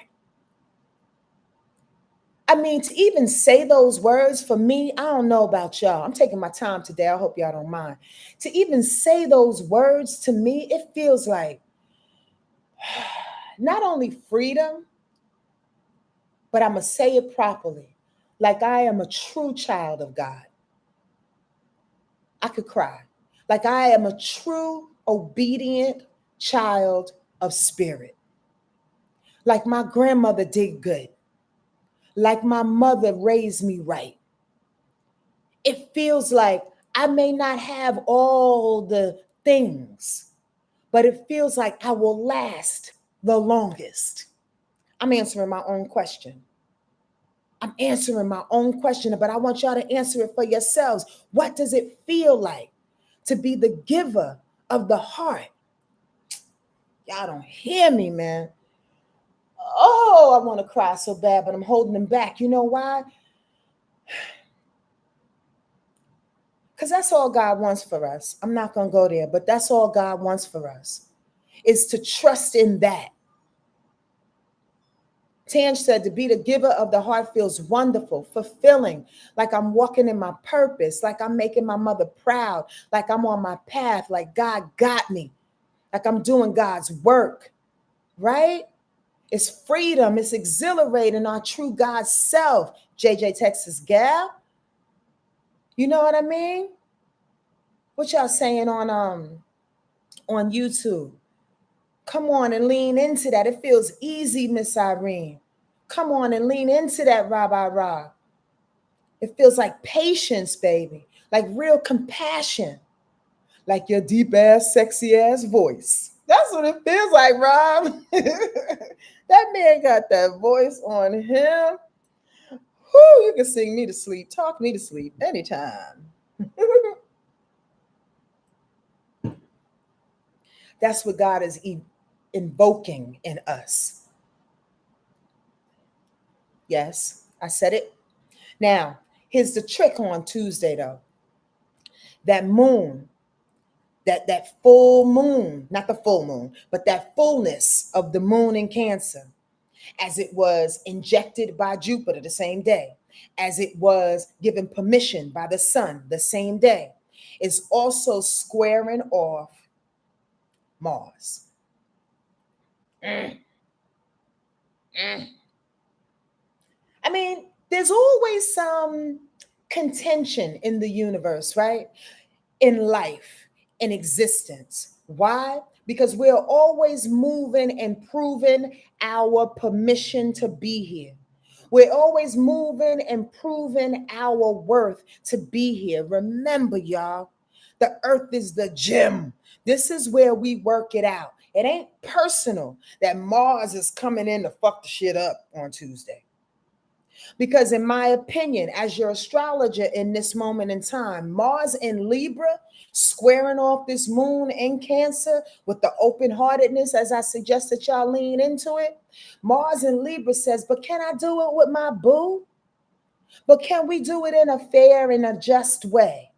Speaker 1: I mean, to even say those words for me, I don't know about y'all. I'm taking my time today. I hope y'all don't mind. To even say those words to me, it feels like not only freedom, but I'm going to say it properly. Like I am a true child of God. I could cry. Like I am a true, obedient child of spirit. Like my grandmother did good. Like my mother raised me right. It feels like I may not have all the things, but it feels like I will last the longest. I'm answering my own question. I'm answering my own question, but I want y'all to answer it for yourselves. What does it feel like to be the giver of the heart? Y'all don't hear me, man. Oh, I want to cry so bad, but I'm holding them back. You know why? Because that's all God wants for us. I'm not going to go there, but that's all God wants for us, is to trust in that. Tanj said, to be the giver of the heart feels wonderful, fulfilling, like I'm walking in my purpose, like I'm making my mother proud, like I'm on my path, like God got me, like I'm doing God's work, right? It's freedom. It's exhilarating our true God self. JJ Texas gal. You know what I mean? What y'all saying on YouTube? Come on and lean into that. It feels easy, Miss Irene. Come on and lean into that, Ra. It feels like patience, baby. Like real compassion. Like your deep ass, sexy ass voice. That's what it feels like, Rob. That man got that voice on him. Whoo, you can sing me to sleep, talk me to sleep anytime. That's what God is invoking in us. Yes, I said it. Now, here's the trick on Tuesday, though. That moon, that full moon, not the full moon, but that fullness of the moon in Cancer, as it was injected by Jupiter the same day, as it was given permission by the sun the same day, is also squaring off Mars. I mean, there's always some contention in the universe, right? In life, in existence. Why? Because we're always moving and proving our permission to be here. We're always moving and proving our worth to be here. Remember, y'all, the earth is the gym. This is where we work it out. It ain't personal that Mars is coming in to fuck the shit up on Tuesday. Because in my opinion, as your astrologer in this moment in time, Mars in Libra, squaring off this moon in Cancer with the open-heartedness, as I suggested y'all lean into it, Mars in Libra says, but can I do it with my boo? But can we do it in a fair and a just way?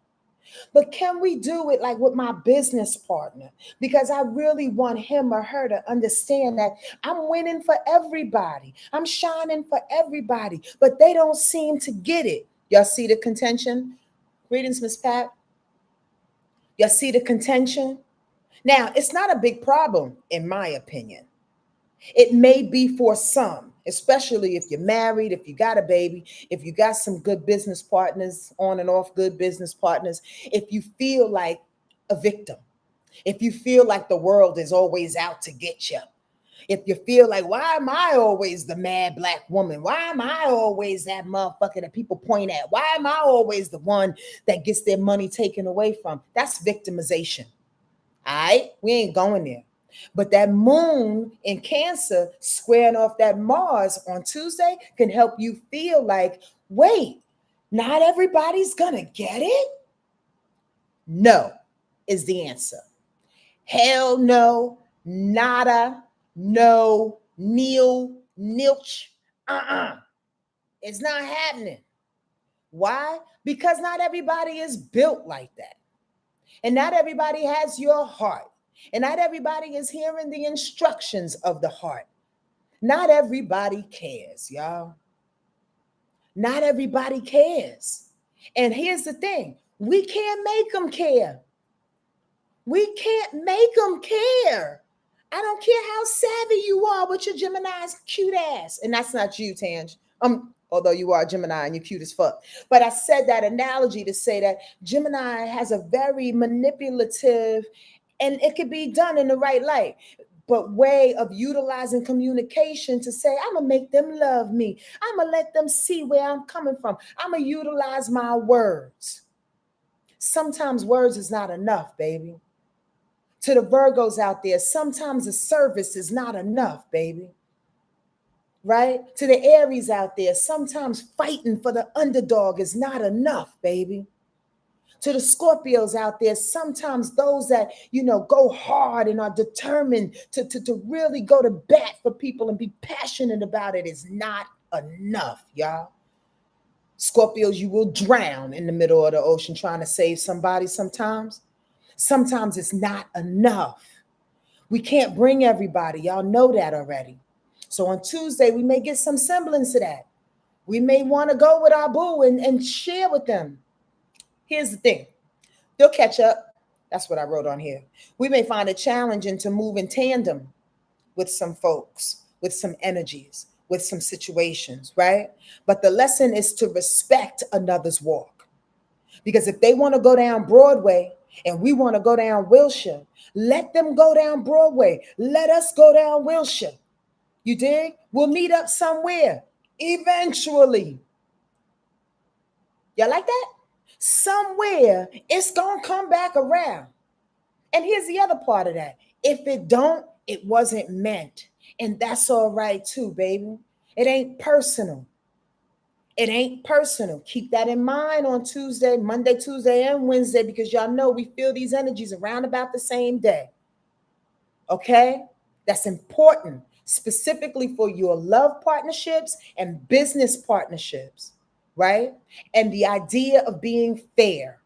Speaker 1: But can we do it like with my business partner? Because I really want him or her to understand that I'm winning for everybody. I'm shining for everybody, but they don't seem to get it. Y'all see the contention? Greetings, Miss Pat. Y'all see the contention? Now, it's not a big problem, in my opinion. It may be for some, especially if you're married, if you got a baby, if you got some good business partners, on and off good business partners, if you feel like a victim, if you feel like the world is always out to get you, if you feel like, why am I always the mad black woman? Why am I always that motherfucker that people point at? Why am I always the one that gets their money taken away from? That's victimization. All right, we ain't going there. But that moon in Cancer squaring off that Mars on Tuesday can help you feel like, wait, not everybody's going to get it? No is the answer. Hell no, nada, no, nil, nilch, It's not happening. Why? Because not everybody is built like that. And not everybody has your heart. And not everybody is hearing the instructions of the heart. Not everybody cares, y'all. Not everybody cares. And here's the thing, we can't make them care. We can't make them care. I don't care how savvy you are with your Gemini's cute ass. And that's not you, Tange. Although you are a Gemini and you're cute as fuck. But I said that analogy to say that Gemini has a very manipulative, and it could be done in the right light, but way of utilizing communication to say, I'm going to make them love me. I'm going to let them see where I'm coming from. I'm going to utilize my words. Sometimes words is not enough, baby. To the Virgos out there, sometimes the service is not enough, baby. Right? To the Aries out there, sometimes fighting for the underdog is not enough, baby. To the Scorpios out there, sometimes those that, go hard and are determined to really go to bat for people and be passionate about it is not enough, y'all. Scorpios, you will drown in the middle of the ocean trying to save somebody sometimes. Sometimes it's not enough. We can't bring everybody. Y'all know that already. So on Tuesday, we may get some semblance of that. We may want to go with our boo and share with them. Here's the thing. They'll catch up. That's what I wrote on here. We may find it challenging to move in tandem with some folks, with some energies, with some situations, right? But the lesson is to respect another's walk. Because if they want to go down Broadway and we want to go down Wilshire, let them go down Broadway. Let us go down Wilshire. You dig? We'll meet up somewhere eventually. Y'all like that? Somewhere it's going to come back around. And here's the other part of that. If it don't, it wasn't meant. And that's all right too, baby. It ain't personal. It ain't personal. Keep that in mind on Tuesday, Monday, Tuesday, and Wednesday, because y'all know we feel these energies around about the same day. Okay? That's important, specifically for your love partnerships and business partnerships, right? And the idea of being fair.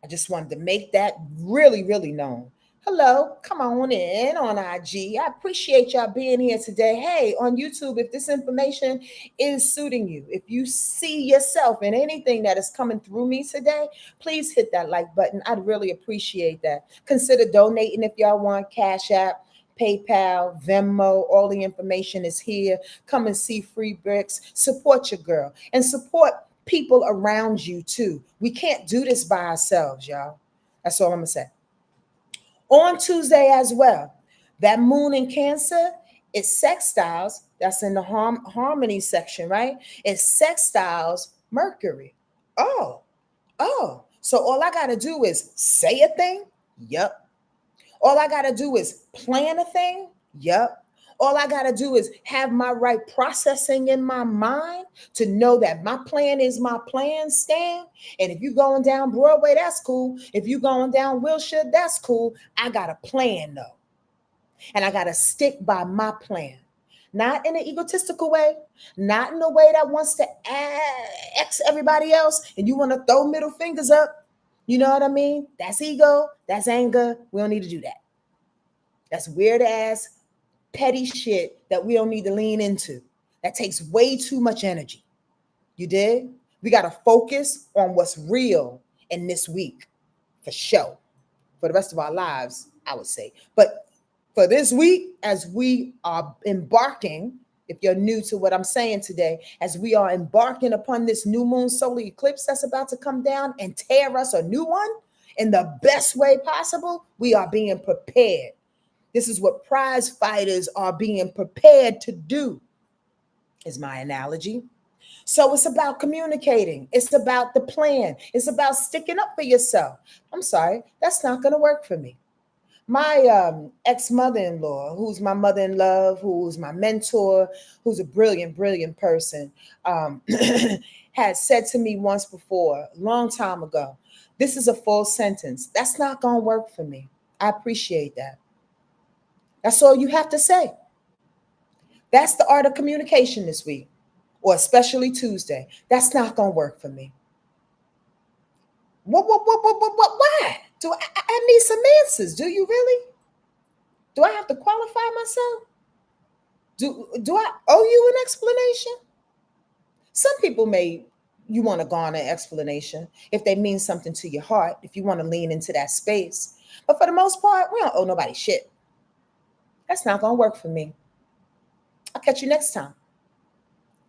Speaker 1: I just wanted to make that really, really known. Hello, come on in on IG. I appreciate y'all being here today. Hey, on YouTube, if this information is suiting you, if you see yourself in anything that is coming through me today, please hit that like button. I'd really appreciate that. Consider donating if y'all want. Cash App, PayPal, Venmo, all the information is here. Come and see Free Bricks. Support your girl and support people around you too. We can't do this by ourselves, y'all. That's all I'm gonna say. On Tuesday as well, that moon in Cancer, it sextiles. That's in the harmony section, right? It sextiles Mercury. Oh. So all I gotta do is say a thing. Yep. All I gotta do is plan a thing. Yep. All I got to do is have my right processing in my mind to know that my plan is my plan, Stan. And if you're going down Broadway, that's cool. If you're going down Wilshire, that's cool. I got a plan, though. And I got to stick by my plan. Not in an egotistical way, not in a way that wants to X everybody else and you want to throw middle fingers up. You know what I mean? That's ego. That's anger. We don't need to do that. That's weird ass petty shit that we don't need to lean into. That takes way too much energy. You did? We got to focus on what's real in this week for sure. For the rest of our lives, I would say. But for this week, as we are embarking, if you're new to what I'm saying today, as we are embarking upon this new moon solar eclipse that's about to come down and tear us a new one in the best way possible, we are being prepared. This is what prize fighters are being prepared to do, is my analogy. So it's about communicating. It's about the plan. It's about sticking up for yourself. I'm sorry, that's not going to work for me. My ex-mother-in-law, who's my mother-in-law, who's my mentor, who's a brilliant, brilliant person, um, had said to me once before, a long time ago, this is a full sentence. That's not going to work for me. I appreciate that. That's all you have to say. That's the art of communication this week, or especially Tuesday. That's not going to work for me. What, why? I need some answers. Do you really? Do I have to qualify myself? Do I owe you an explanation? Some people may you want to go on an explanation if they mean something to your heart, if you want to lean into that space. But for the most part, we don't owe nobody shit. That's not gonna work for me. I'll catch you next time.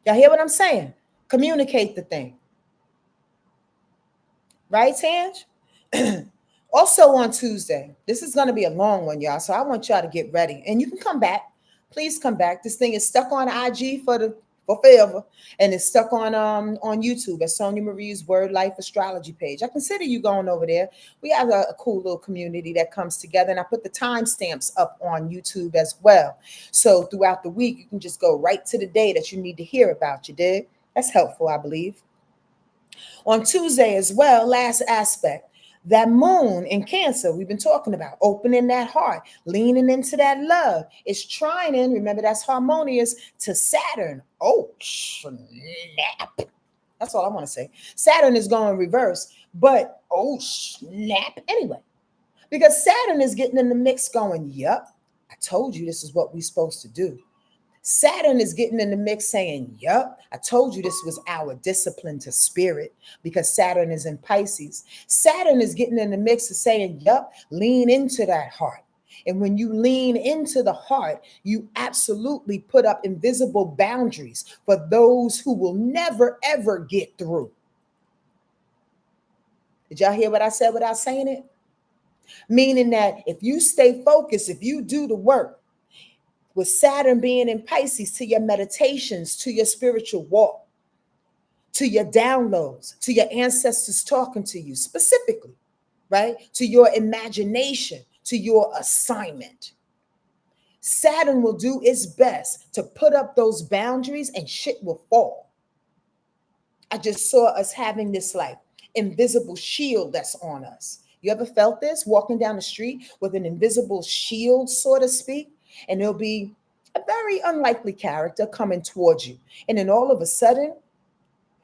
Speaker 1: Y'all hear what I'm saying? Communicate the thing. Right, Tange? Also on Tuesday, this is going to be a long one, y'all. So I want y'all to get ready. And you can come back. Please come back. This thing is stuck on IG for forever. And it's stuck on YouTube at Sonja Marie's Wordlife Astrology page. I consider you going over there. We have a cool little community that comes together. And I put the timestamps up on YouTube as well. So throughout the week, you can just go right to the day that you need to hear about. You did? That's helpful, I believe. On Tuesday as well, last aspect. That moon in Cancer, we've been talking about opening that heart, leaning into that love. It's trining, remember that's harmonious, to Saturn. Oh, snap. That's all I want to say. Saturn is going reverse, but oh, snap anyway. Because Saturn is getting in the mix going, yep, I told you this is what we're supposed to do. Saturn is getting in the mix saying, yup, I told you this was our discipline to spirit, because Saturn is in Pisces. Saturn is getting in the mix of saying, yup, lean into that heart. And when you lean into the heart, you absolutely put up invisible boundaries for those who will never, ever get through. Did y'all hear what I said without saying it? Meaning that if you stay focused, if you do the work, with Saturn being in Pisces, to your meditations, to your spiritual walk, to your downloads, to your ancestors talking to you specifically, right? To your imagination, to your assignment. Saturn will do its best to put up those boundaries and shit will fall. I just saw us having this like invisible shield that's on us. You ever felt this? Walking down the street with an invisible shield, so to speak? And there'll be a very unlikely character coming towards you. And then all of a sudden,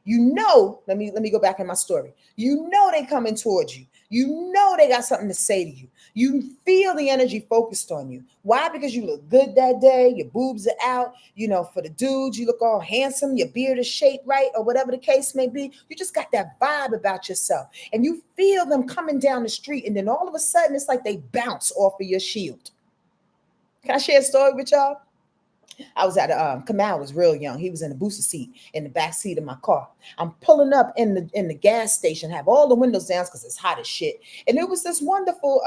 Speaker 1: you know, let me go back in my story. You know they coming towards you. You know they got something to say to you. You feel the energy focused on you. Why? Because you look good that day. Your boobs are out. You know, for the dudes, you look all handsome. Your beard is shaped right, or whatever the case may be. You just got that vibe about yourself. And you feel them coming down the street. And then all of a sudden, it's like they bounce off of your shield. Can I share a story with y'all? I was at Kamau was real young. He was in the booster seat in the back seat of my car. I'm pulling up in the gas station, have all the windows down because it's hot as shit. And it was this wonderful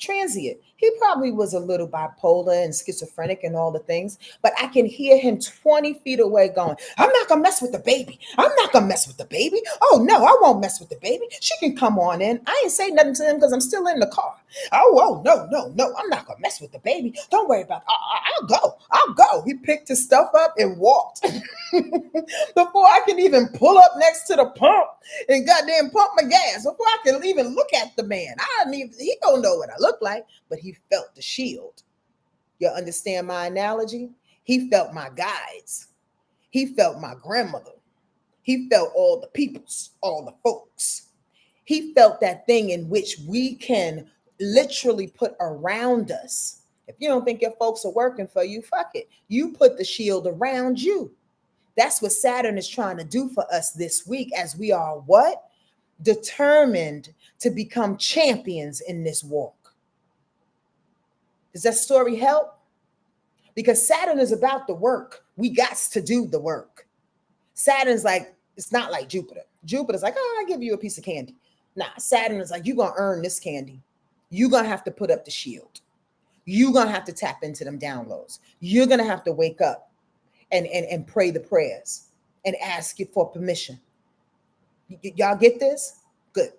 Speaker 1: transient. He probably was a little bipolar and schizophrenic and all the things, but I can hear him 20 feet away going, I'm not gonna mess with the baby. I'm not gonna mess with the baby. Oh no, I won't mess with the baby. She can come on in. I ain't say nothing to him because I'm still in the car. Oh, no, I'm not gonna mess with the baby. Don't worry about it. I'll go. He picked his stuff up and walked. Before I can even pull up next to the pump and goddamn pump my gas, before I can even look at the man. He don't know what I look like, but he felt the shield. You understand my analogy? He felt my guides. He felt my grandmother. He felt all the peoples, all the folks. He felt that thing in which we can literally put around us. If you don't think your folks are working for you, fuck it. You put the shield around you. That's what Saturn is trying to do for us this week, as we are what? Determined to become champions in this walk. Does that story help? Because Saturn is about the work. We got to do the work. Saturn's like, it's not like Jupiter. Jupiter's like, oh, I'll give you a piece of candy. Nah, Saturn is like, you're going to earn this candy. You're going to have to put up the shield. You're going to have to tap into them downloads. You're going to have to wake up and pray the prayers and ask you for permission. Y'all get this? Good.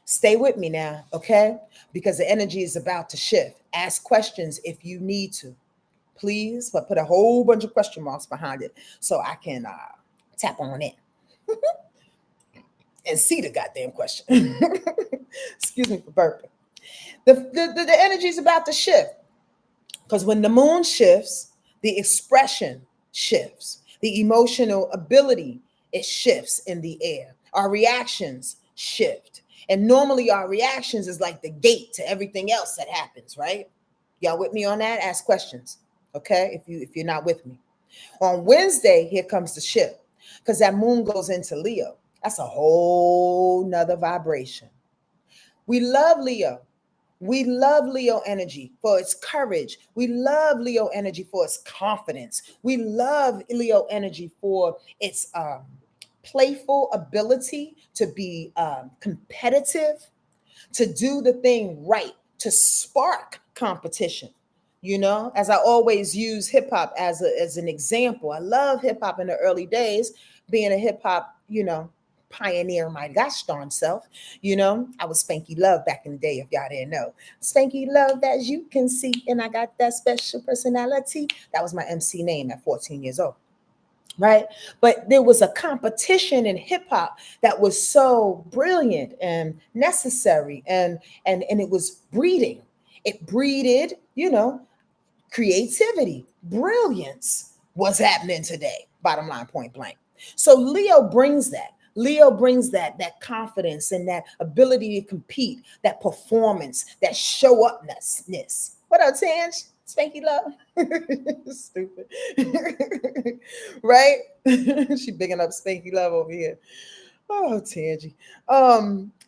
Speaker 1: Stay with me now, okay? Because the energy is about to shift. Ask questions if you need to. Please, but put a whole bunch of question marks behind it so I can tap on it and see the goddamn question. Excuse me for burping. The energy is about to shift because when the moon shifts, the expression shifts, the emotional ability, it shifts in the air. Our reactions shift. And normally our reactions is like the gate to everything else that happens, right? Y'all with me on that? Ask questions. Okay? If you're not with me. On Wednesday, here comes the shift. Because that moon goes into Leo. That's a whole nother vibration. We love Leo. We love Leo energy for its courage. We love Leo energy for its confidence. We love Leo energy for its playful ability to be competitive, to do the thing right, to spark competition. You know, as I always use hip hop as an example. I love hip hop in the early days, being a hip hop, pioneer my gosh darn self. I was Spanky Love back in the day, if y'all didn't know. Spanky Love, as you can see, and I got that special personality. That was my MC name at 14 years old. Right. But there was a competition in hip hop that was so brilliant and necessary. And it was breeding. It breeded, creativity, brilliance was happening today. Bottom line, point blank. So Leo brings that. Leo brings that confidence and that ability to compete, that performance, that show upness. What up, Tange? Spanky Love. Stupid. Right? She bigging up Spanky Love over here. Oh, Tangy.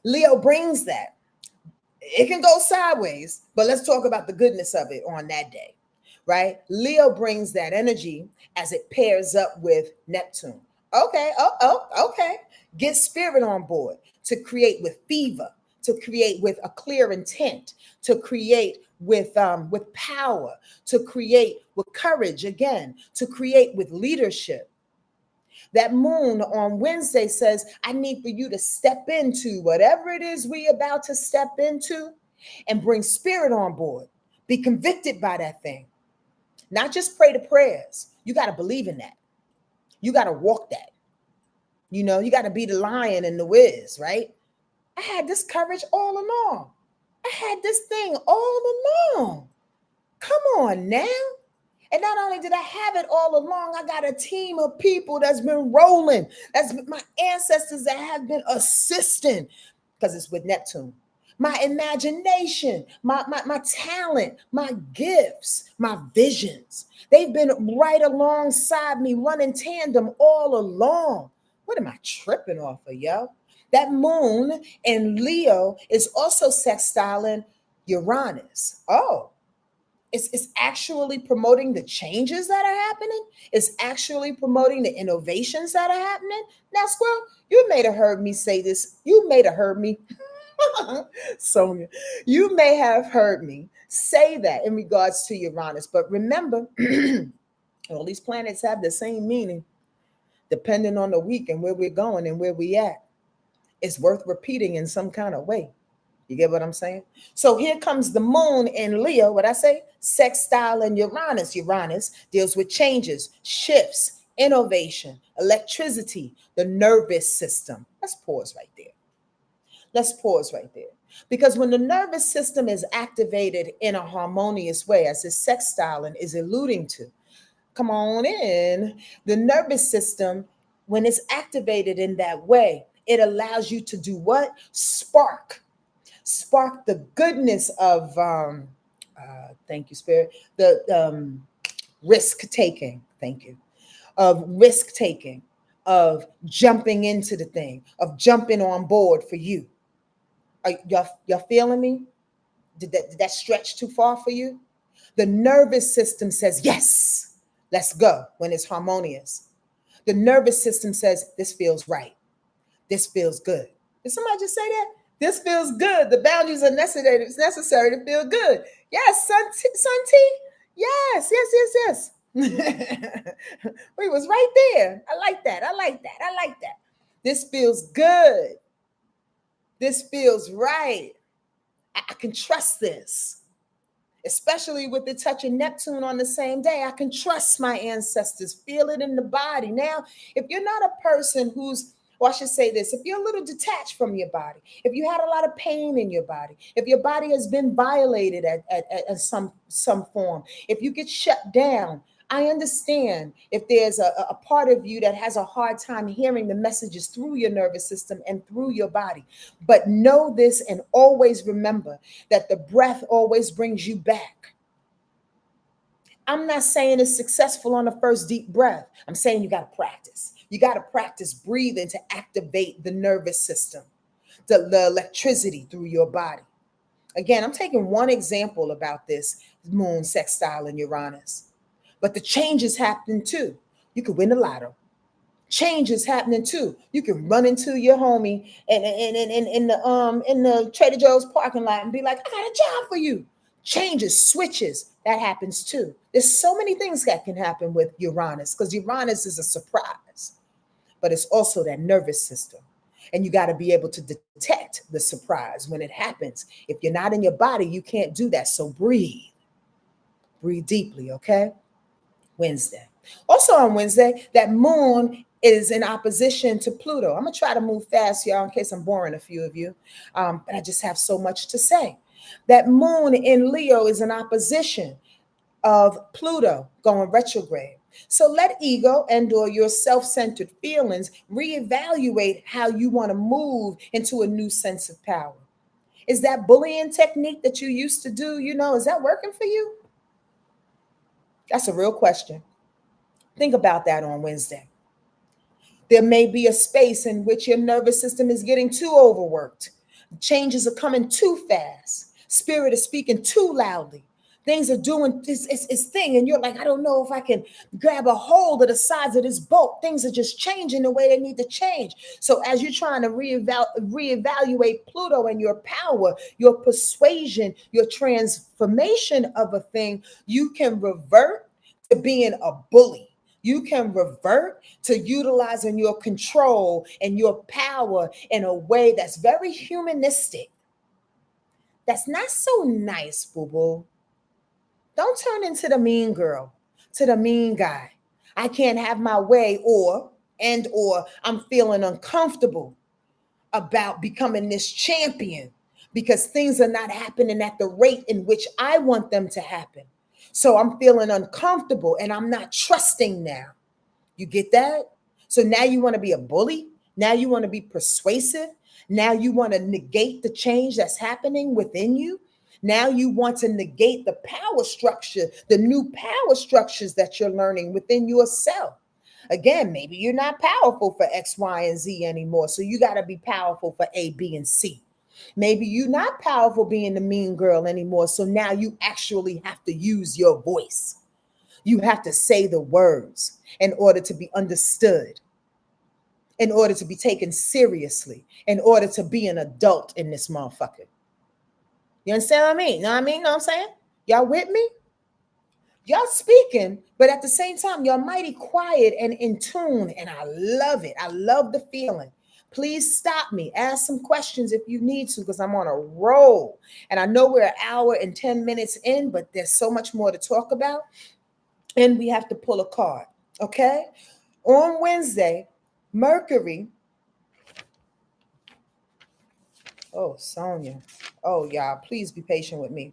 Speaker 1: Leo brings that. It can go sideways, but let's talk about the goodness of it on that day. Right? Leo brings that energy as it pairs up with Neptune. Okay. Okay. Get spirit on board to create with fever, to create with a clear intent, to create with power, to create with courage again, to create with leadership. That moon on Wednesday says, I need for you to step into whatever it is we about to step into and bring spirit on board. Be convicted by that thing. Not just pray the prayers. You got to believe in that. You got to walk that. You got to be the lion and the whiz, right? I had this courage all along. I had this thing all along. Come on now. And not only did I have it all along, I got a team of people that's been rolling. That's my ancestors that have been assisting because it's with Neptune. My imagination, my talent, my gifts, my visions. They've been right alongside me, running tandem all along. What am I tripping off of, yo? That moon in Leo is also sextiling Uranus. Oh, it's actually promoting the changes that are happening. It's actually promoting the innovations that are happening. Now, Squirrel, you may have heard me say this. You may have heard me, Sonja, you may have heard me say that in regards to Uranus. But remember, all these planets have the same meaning depending on the week and where we're going and where we at. It's worth repeating in some kind of way. You get what I'm saying? So here comes the moon in Leo. What I say? Sextile and Uranus. Uranus deals with changes, shifts, innovation, electricity, the nervous system. Let's pause right there. Because when the nervous system is activated in a harmonious way, as this sextile is alluding to, come on in, the nervous system, when it's activated in that way, it allows you to do what? Spark the goodness of thank you, Spirit, the risk taking, thank you, of risk taking, of jumping into the thing, of jumping on board for you. Are y'all feeling me? Did that stretch too far for you? The nervous system says, yes, let's go when it's harmonious. The nervous system says, this feels right. This feels good. Did somebody just say that? This feels good. The boundaries are necessary. It's necessary to feel good. Yes, Sun T. Yes. We was right there. I like that. This feels good. This feels right. I can trust this. Especially with the touch of Neptune on the same day, I can trust my ancestors, feel it in the body. Now, if you're not a person who's, or I should say this, if you're a little detached from your body, if you had a lot of pain in your body, if your body has been violated at some form, if you get shut down, I understand if there's a part of you that has a hard time hearing the messages through your nervous system and through your body. But know this and always remember that the breath always brings you back. I'm not saying it's successful on the first deep breath. I'm saying you got to practice. You got to practice breathing to activate the nervous system, the electricity through your body. Again, I'm taking one example about this moon sextile in Uranus. But the changes happen too. You could win the lotto. Change is happening too. You can run into your homie and in the Trader Joe's parking lot and be like, I got a job for you. Changes, switches, that happens too. There's so many things that can happen with Uranus because Uranus is a surprise, but it's also that nervous system. And you got to be able to detect the surprise when it happens. If you're not in your body, you can't do that. So breathe. Breathe deeply, okay? Wednesday. Also on Wednesday, that moon is in opposition to Pluto. I'm going to try to move fast, y'all, in case I'm boring a few of you. But I just have so much to say. That moon in Leo is in opposition of Pluto going retrograde. So let ego and or your self-centered feelings reevaluate how you want to move into a new sense of power. Is that bullying technique that you used to do, is that working for you? That's a real question. Think about that on Wednesday. There may be a space in which your nervous system is getting too overworked. Changes are coming too fast. Spirit is speaking too loudly. Things are doing its thing, and you're like, I don't know if I can grab a hold of the sides of this boat. Things are just changing the way they need to change. So as you're trying to reevaluate Pluto and your power, your persuasion, your transformation of a thing, you can revert to being a bully. You can revert to utilizing your control and your power in a way that's very humanistic. That's not so nice, boo-boo. Don't turn into the mean girl, to the mean guy. I can't have my way, or I'm feeling uncomfortable about becoming this champion because things are not happening at the rate in which I want them to happen. So I'm feeling uncomfortable and I'm not trusting now. You get that? So now you want to be a bully? Now you want to be persuasive? Now you want to negate the change that's happening within you? Now you want to negate the power structure, the new power structures that you're learning within yourself. Again, maybe you're not powerful for X, Y, and Z anymore. So you got to be powerful for A, B, and C. Maybe you're not powerful being the mean girl anymore. So now you actually have to use your voice. You have to say the words in order to be understood, in order to be taken seriously, in order to be an adult in this motherfucker. You understand what I mean? Know what I mean? Know what I'm saying? Y'all with me? Y'all speaking, but at the same time, y'all mighty quiet and in tune, and I love it. I love the feeling. Please stop me. Ask some questions if you need to, because I'm on a roll. And I know we're an hour and 10 minutes in, but there's so much more to talk about. And we have to pull a card, okay? On Wednesday, Mercury. Oh, Sonja. Oh, y'all, please be patient with me.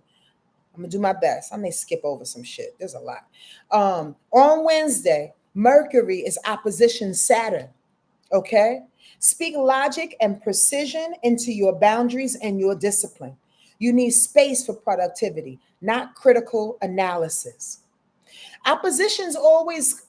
Speaker 1: I'm going to do my best. I may skip over some shit. There's a lot. On Wednesday, Mercury is opposition Saturn, okay? Speak logic and precision into your boundaries and your discipline. You need space for productivity, not critical analysis. Oppositions always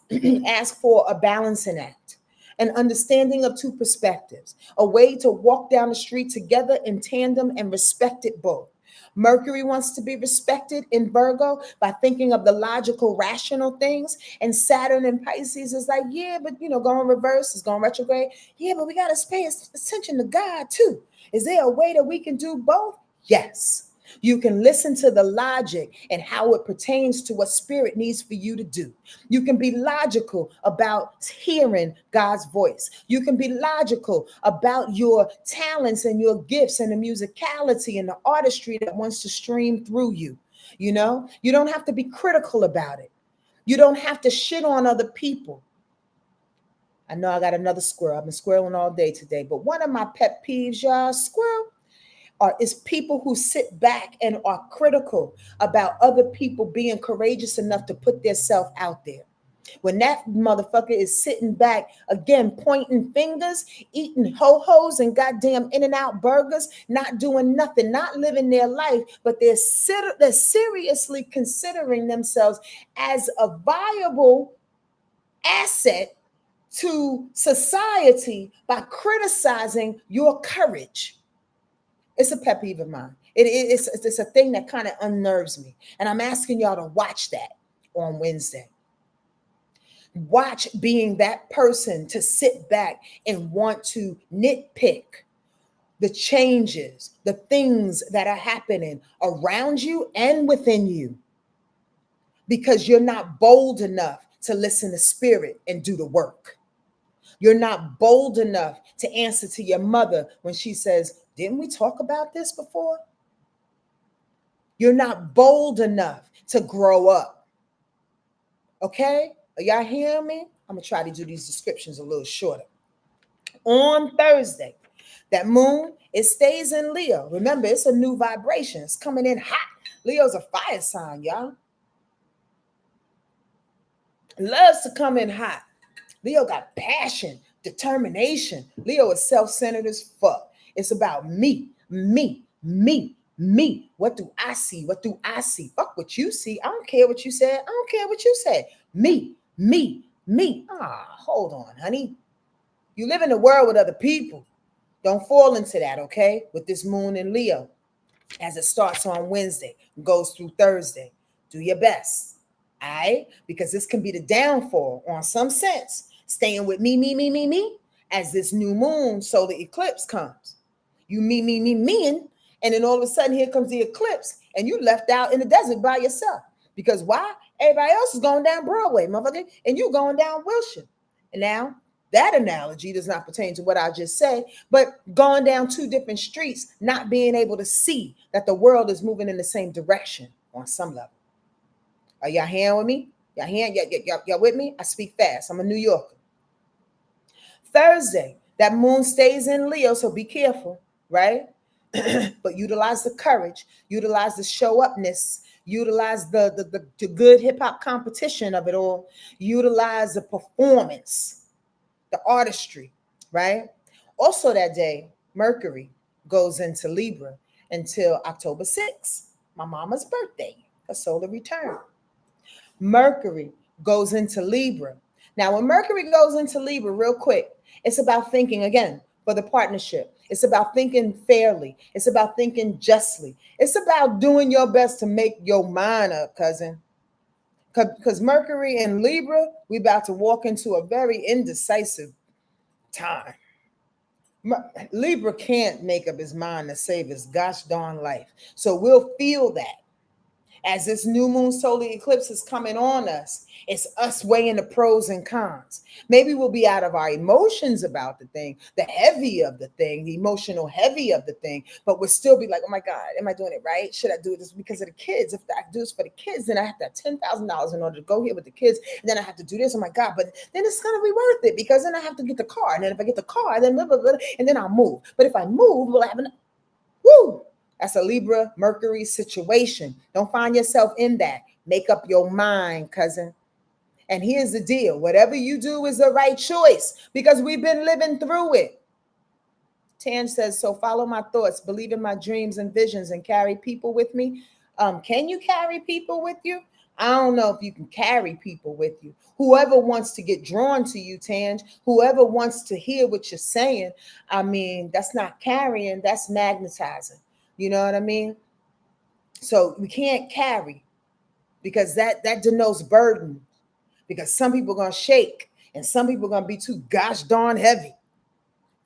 Speaker 1: ask for a balancing act, an understanding of two perspectives, a way to walk down the street together in tandem and respect it both. Mercury wants to be respected in Virgo by thinking of the logical, rational things. And Saturn in Pisces is like, yeah, but going reverse, is going retrograde. Yeah, but we got to pay attention to God too. Is there a way that we can do both? Yes. You can listen to the logic and how it pertains to what spirit needs for you to do. You can be logical about hearing God's voice. You can be logical about your talents and your gifts and the musicality and the artistry that wants to stream through you. You know, you don't have to be critical about it. You don't have to shit on other people. I know I got another squirrel. I've been squirreling all day today, but one of my pet peeves, y'all, squirrel, is people who sit back and are critical about other people being courageous enough to put their self out there. When that motherfucker is sitting back, again, pointing fingers, eating ho-hos and goddamn In-N-Out burgers, not doing nothing, not living their life, but they're seriously considering themselves as a viable asset to society by criticizing your courage. It's a pet peeve of mine. It's a thing that kind of unnerves me. And I'm asking y'all to watch that on Wednesday. Watch being that person to sit back and want to nitpick the changes, the things that are happening around you and within you, because you're not bold enough to listen to spirit and do the work. You're not bold enough to answer to your mother when she says, didn't we talk about this before? You're not bold enough to grow up. Okay? Are y'all hearing me? I'm going to try to do these descriptions a little shorter. On Thursday, that moon, it stays in Leo. Remember, it's a new vibration. It's coming in hot. Leo's a fire sign, y'all. Loves to come in hot. Leo got passion, determination. Leo is self-centered as fuck. It's about me, me, me, me. What do I see? What do I see? Fuck what you see. I don't care what you said. I don't care what you said. Me, me, me. Hold on, honey. You live in a world with other people. Don't fall into that, okay? With this moon in Leo, as it starts on Wednesday, goes through Thursday. Do your best, all right? Because this can be the downfall on some sense. Staying with me, me, me, me, me, as this new moon solar eclipse comes. You me, and then all of a sudden here comes the eclipse, and you left out in the desert by yourself. Because why? Everybody else is going down Broadway, motherfucker, and you going down Wilshire. And now that analogy does not pertain to what I just said, but going down two different streets, not being able to see that the world is moving in the same direction on some level. Are y'all hearing with me? Y'all hearing? Y'all with me? I speak fast. I'm a New Yorker. Thursday, that moon stays in Leo, so be careful, right? But utilize the courage, utilize the show upness, utilize the good hip hop competition of it all, utilize the performance, the artistry, right? Also that day, Mercury goes into Libra until October 6th, my mama's birthday, a solar return. Mercury goes into Libra. Now, when Mercury goes into Libra, real quick, it's about thinking again for the partnership. It's about thinking fairly. It's about thinking justly. It's about doing your best to make your mind up, cousin. Because Mercury and Libra, we're about to walk into a very indecisive time. Libra can't make up his mind to save his gosh darn life. So we'll feel that. As this new moon solar eclipse is coming on us, it's us weighing the pros and cons. Maybe we'll be out of our emotions about the thing, the heavy of the thing, the emotional heavy of the thing, but we'll still be like, oh my God, am I doing it right? Should I do this because of the kids? If I do this for the kids, then I have to have $10,000 in order to go here with the kids. And then I have to do this. Oh my God, but then it's going to be worth it because then I have to get the car. And then if I get the car, then blah, blah, blah, and then I'll move. But if I move, we'll have woo. That's a Libra Mercury situation. Don't find yourself in that. Make up your mind, cousin. And here's the deal. Whatever you do is the right choice because we've been living through it. Tan says, so follow my thoughts, believe in my dreams and visions and carry people with me. Can you carry people with you? I don't know if you can carry people with you. Whoever wants to get drawn to you, Tange, whoever wants to hear what you're saying, I mean, that's not carrying, that's magnetizing. You know what I mean? So we can't carry because that denotes burden. Because some people are going to shake and some people are going to be too gosh darn heavy.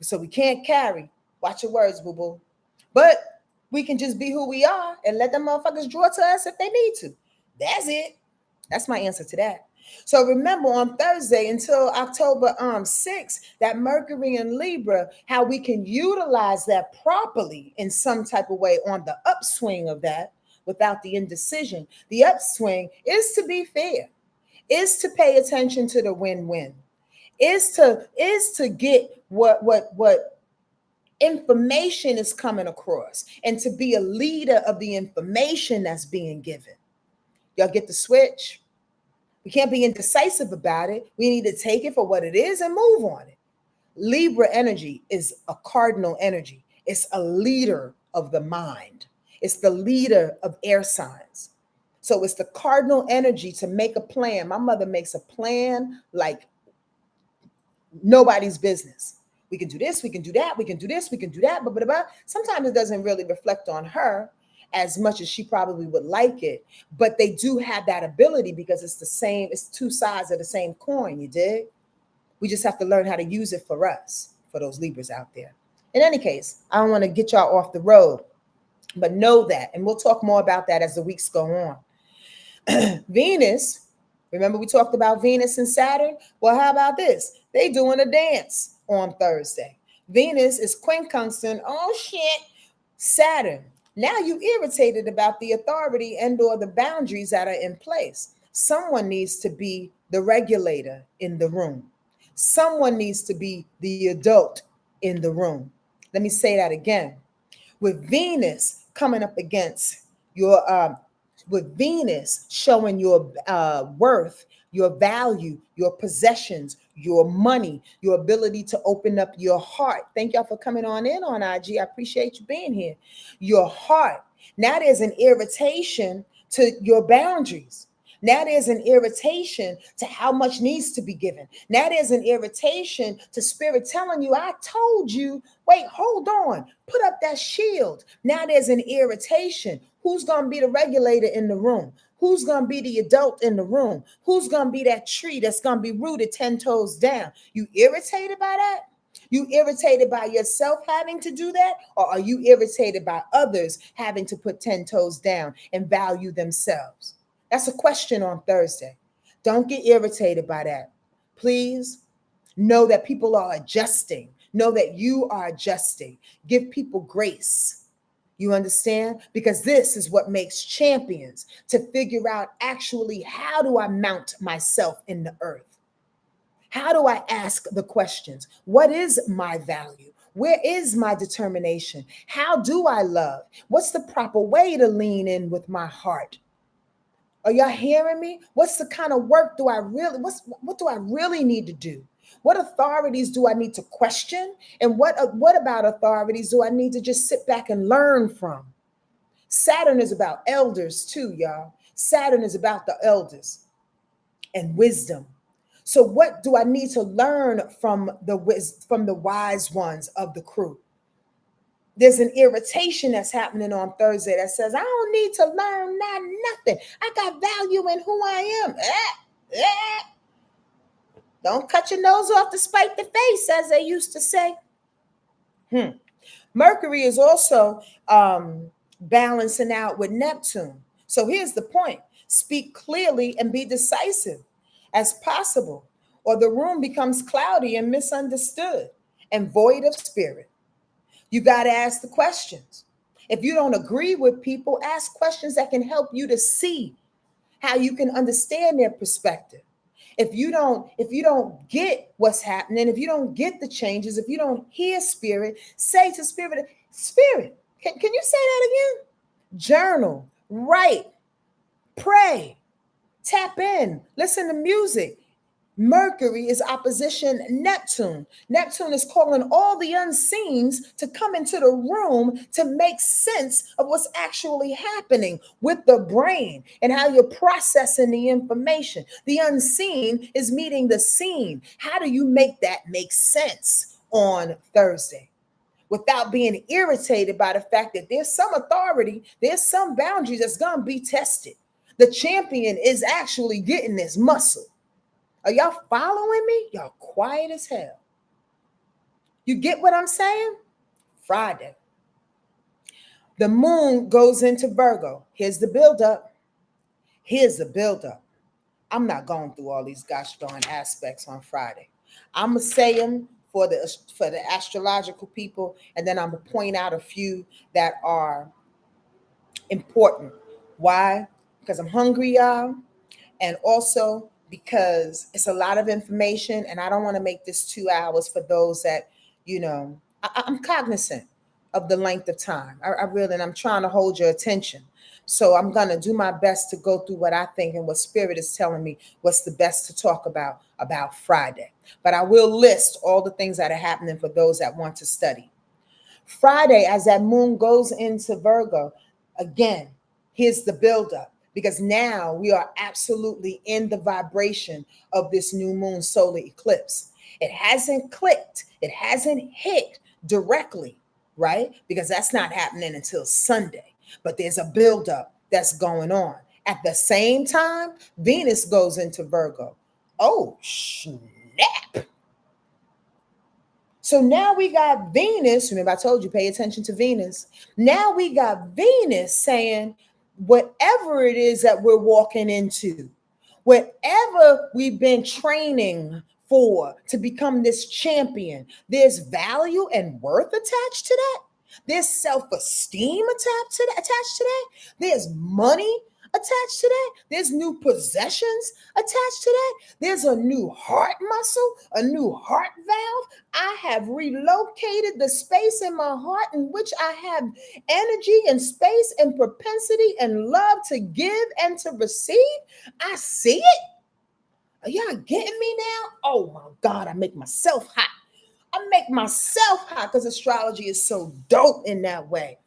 Speaker 1: So we can't carry. Watch your words, boo-boo. But We can just be who we are and let them motherfuckers draw to us if they need to. That's it. That's my answer to that. So remember on Thursday until October 6th, that Mercury in Libra, how we can utilize that properly in some type of way on the upswing of that without the indecision. The upswing is to be fair, is to pay attention to the win-win, is to get what information is coming across and to be a leader of the information that's being given. Y'all get the switch? We can't be indecisive about it. We need to take it for what it is and move on it. Libra energy is a cardinal energy. It's a leader of the mind. It's the leader of air signs. So it's the cardinal energy to make a plan. My mother makes a plan like nobody's business. We can do this, we can do that, we can do this, we can do that, but sometimes it doesn't really reflect on her as much as she probably would like it, but they do have that ability because it's the same, it's two sides of the same coin, you dig? We just have to learn how to use it for us, for those Libras out there. In any case, I don't want to get y'all off the road, but know that, and we'll talk more about that as the weeks go on. Venus, remember we talked about Venus and Saturn? Well, how about this? They doing a dance on Thursday. Venus is quincunxing, oh shit, Saturn. Now you irritated about the authority and or the boundaries that are in place. Someone needs to be the regulator in the room. Someone needs to be the adult in the room. Let me say that again. With Venus coming up against your with Venus showing your worth, your value, your possessions, your money, your ability to open up your heart. Thank y'all for coming on in on IG. I appreciate you being here. Your heart. Now there's an irritation to your boundaries. Now there's an irritation to how much needs to be given. Now there's an irritation to spirit telling you, I told you, wait, hold on, put up that shield. Now there's an irritation. Who's going to be the regulator in the room? Who's going to be the adult in the room? Who's going to be that tree that's going to be rooted 10 toes down? You irritated by that? You irritated by yourself having to do that? Or are you irritated by others having to put 10 toes down and value themselves? That's a question on Thursday. Don't get irritated by that. Please know that people are adjusting. Know that you are adjusting. Give people grace. You understand? Because this is what makes champions, to figure out actually, how do I mount myself in the earth? How do I ask the questions? What is my value? Where is my determination? How do I love? What's the proper way to lean in with my heart? Are y'all hearing me? What's the kind of work do I really, what do I really need to do? What authorities do I need to question? And what about authorities do I need to just sit back and learn from? Saturn is about elders too, y'all. Saturn is about the elders and wisdom. So what do I need to learn from the wise ones of the crew? There's an irritation that's happening on Thursday that says, I don't need to learn nothing. I got value in who I am. Don't cut your nose off to spite the face, as they used to say. Mercury is also balancing out with Neptune. So here's the point. Speak clearly and be decisive as possible, or the room becomes cloudy and misunderstood and void of spirit. You got to ask the questions. If you don't agree with people, ask questions that can help you to see how you can understand their perspective. If you don't get what's happening, if you don't get the changes, if you don't hear spirit, say to spirit, can you say that again? Journal, write, pray, tap in, listen to music. Mercury is opposition Neptune. Neptune is calling all the unseens to come into the room to make sense of what's actually happening with the brain and how you're processing the information. The unseen is meeting the seen. How do you make that make sense on Thursday without being irritated by the fact that there's some authority, there's some boundaries that's going to be tested? The champion is actually getting this muscle. Are y'all following me? Y'all quiet as hell. You get what I'm saying? Friday. The moon goes into Virgo. Here's the buildup. Here's the buildup. I'm not going through all these gosh darn aspects on Friday. I'm gonna say them for the astrological people, and then I'm gonna point out a few that are important. Why? Because I'm hungry, y'all, and also because it's a lot of information, and I don't want to make this 2 hours for those that, I'm cognizant of the length of time. I really, and I'm trying to hold your attention. So I'm going to do my best to go through what I think and what spirit is telling me what's the best to talk about Friday. But I will list all the things that are happening for those that want to study. Friday, as that moon goes into Virgo, again, here's the buildup, because now we are absolutely in the vibration of this new moon solar eclipse. It hasn't clicked, it hasn't hit directly, right? Because that's not happening until Sunday. But there's a buildup that's going on. At the same time, Venus goes into Virgo. Oh, snap. So now we got Venus. Remember, I told you, pay attention to Venus. Now we got Venus saying, whatever it is that we're walking into, whatever we've been training for to become this champion, there's value and worth attached to that. There's self-esteem attached to that. There's money attached to that. There's new possessions attached to that. There's a new heart muscle, a new heart valve. I have relocated the space in my heart in which I have energy and space and propensity and love to give and to receive. I see it. Are y'all getting me now? Oh my God, I make myself hot. I make myself hot because astrology is so dope in that way.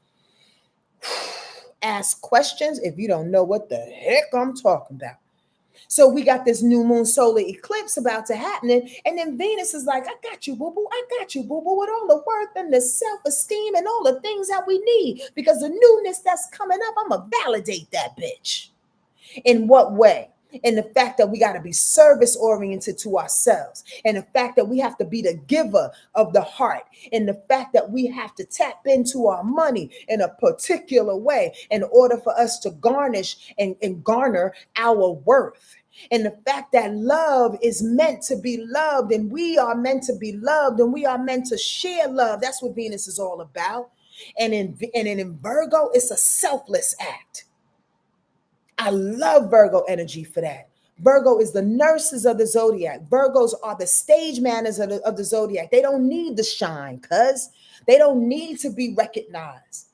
Speaker 1: Ask questions if you don't know what the heck I'm talking about. So we got this new moon solar eclipse about to happen. And then Venus is like, I got you, boo-boo. I got you, boo-boo, with all the worth and the self-esteem and all the things that we need. Because the newness that's coming up, I'm going to validate that bitch. In what way? In the fact that we got to be service oriented to ourselves, and the fact that we have to be the giver of the heart, and the fact that we have to tap into our money in a particular way in order for us to garnish and garner our worth. And the fact that love is meant to be loved, and we are meant to be loved, and we are meant to share love. That's what Venus is all about. And in Virgo, it's a selfless act. I love Virgo energy for that. Virgo is the nurses of the zodiac. Virgos are the stage manners of the zodiac. They don't need the shine, cuz they don't need to be recognized.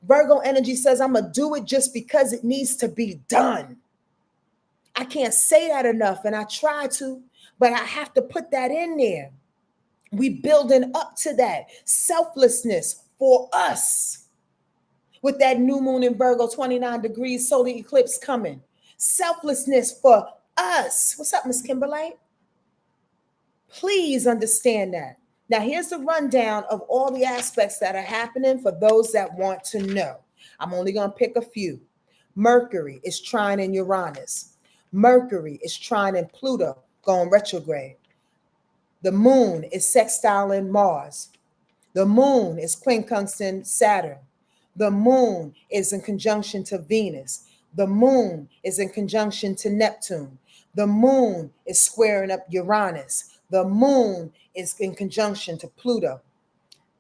Speaker 1: Virgo energy says, I'm going to do it just because it needs to be done. I can't say that enough, and I try to, but I have to put that in there. We building up to that selflessness for us. With that new moon in Virgo, 29 degrees, solar eclipse coming. Selflessness for us. What's up, Miss Kimberly? Please understand that. Now, here's the rundown of all the aspects that are happening for those that want to know. I'm only going to pick a few. Mercury is trine in Uranus. Mercury is trine in Pluto, going retrograde. The moon is sextiling Mars. The moon is quincunxing Saturn. The moon is in conjunction to Venus. The moon is in conjunction to Neptune. The moon is squaring up Uranus. The moon is in conjunction to Pluto.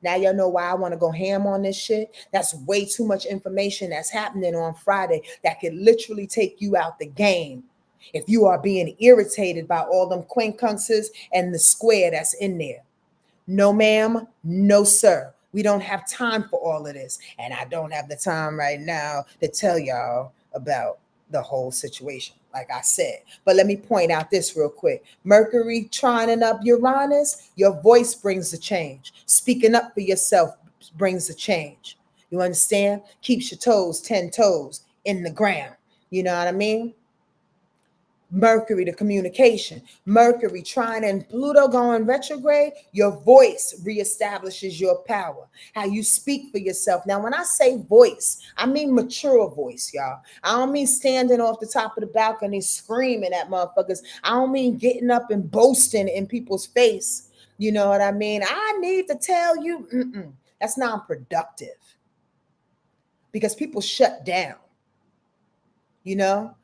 Speaker 1: Now y'all know why I want to go ham on this shit. That's way too much information that's happening on Friday that could literally take you out the game if you are being irritated by all them quincunxes and the square that's in there. No, ma'am. No, sir. We don't have time for all of this. And I don't have the time right now to tell y'all about the whole situation, like I said. But let me point out this real quick. Mercury trining up Uranus, your voice brings the change. Speaking up for yourself brings the change. You understand? Keeps your toes 10 toes in the ground. You know what I mean? Mercury, the communication. Mercury trine and Pluto going retrograde, your voice reestablishes your power. How you speak for yourself. Now, when I say voice, I mean mature voice, y'all. I don't mean standing off the top of the balcony screaming at motherfuckers. I don't mean getting up and boasting in people's face. You know what I mean? I need to tell you, that's non-productive. because people shut down.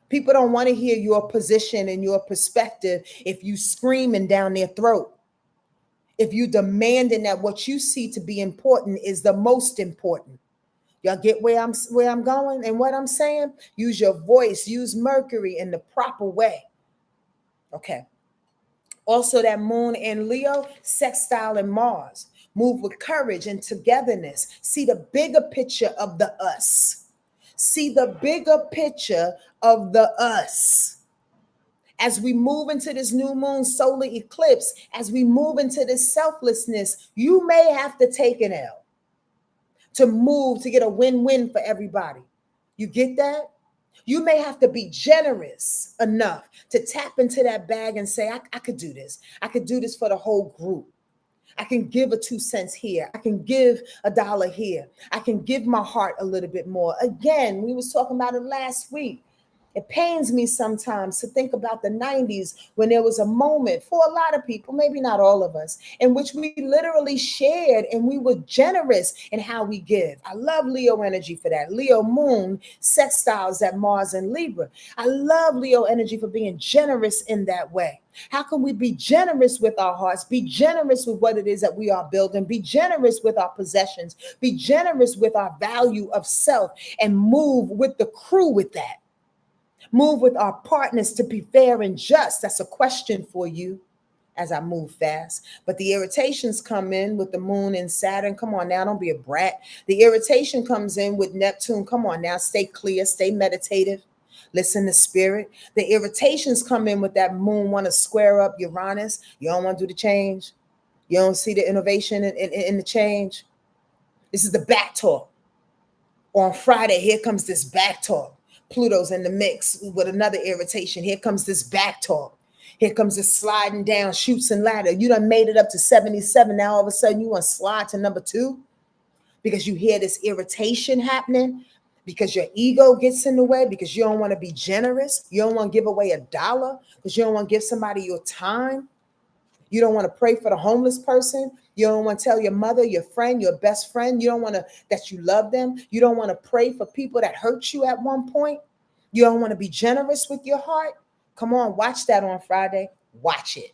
Speaker 1: People don't want to hear your position and your perspective if you screaming down their throat. If you demanding that what you see to be important is the most important. Y'all get where I'm going and what I'm saying? Use your voice, use Mercury in the proper way. Okay. Also, that moon in Leo, sextile in Mars. Move with courage and togetherness. See the bigger picture of the us. See the bigger picture of the us. As we move into this new moon solar eclipse, as we move into this selflessness, you may have to take an L to move to get a win-win for everybody. You get that? You may have to be generous enough to tap into that bag and say, I could do this. I could do this for the whole group. I can give a 2 cents here. I can give $1 here. I can give my heart a little bit more. Again, we was talking about it last week. It pains me sometimes to think about the 90s when there was a moment for a lot of people, maybe not all of us, in which we literally shared and we were generous in how we give. I love Leo energy for that. Leo moon sextiles at Mars and Libra. I love Leo energy for being generous in that way. How can we be generous with our hearts, be generous with what it is that we are building, be generous with our possessions, be generous with our value of self, and move with the crew with that? Move with our partners to be fair and just. That's a question for you as I move fast. But the irritations come in with the moon and Saturn. Come on now, don't be a brat. The irritation comes in with Neptune. Come on now, stay clear, stay meditative. Listen to spirit. The irritations come in with that moon want to square up Uranus. You don't want to do the change. You don't see the innovation in the change. This is the back talk. On Friday, here comes this back talk. Pluto's in the mix with another irritation. Here comes this back talk. Here comes this sliding down, chutes and ladder. You done made it up to 77. Now all of a sudden you want to slide to number 2 because you hear this irritation happening, because your ego gets in the way, because you don't want to be generous. You don't want to give away $1 because you don't want to give somebody your time. You don't want to pray for the homeless person. You don't want to tell your mother, your friend, your best friend. You don't want to that you love them. You don't want to pray for people that hurt you at one point. You don't want to be generous with your heart. Come on, watch that on Friday. Watch it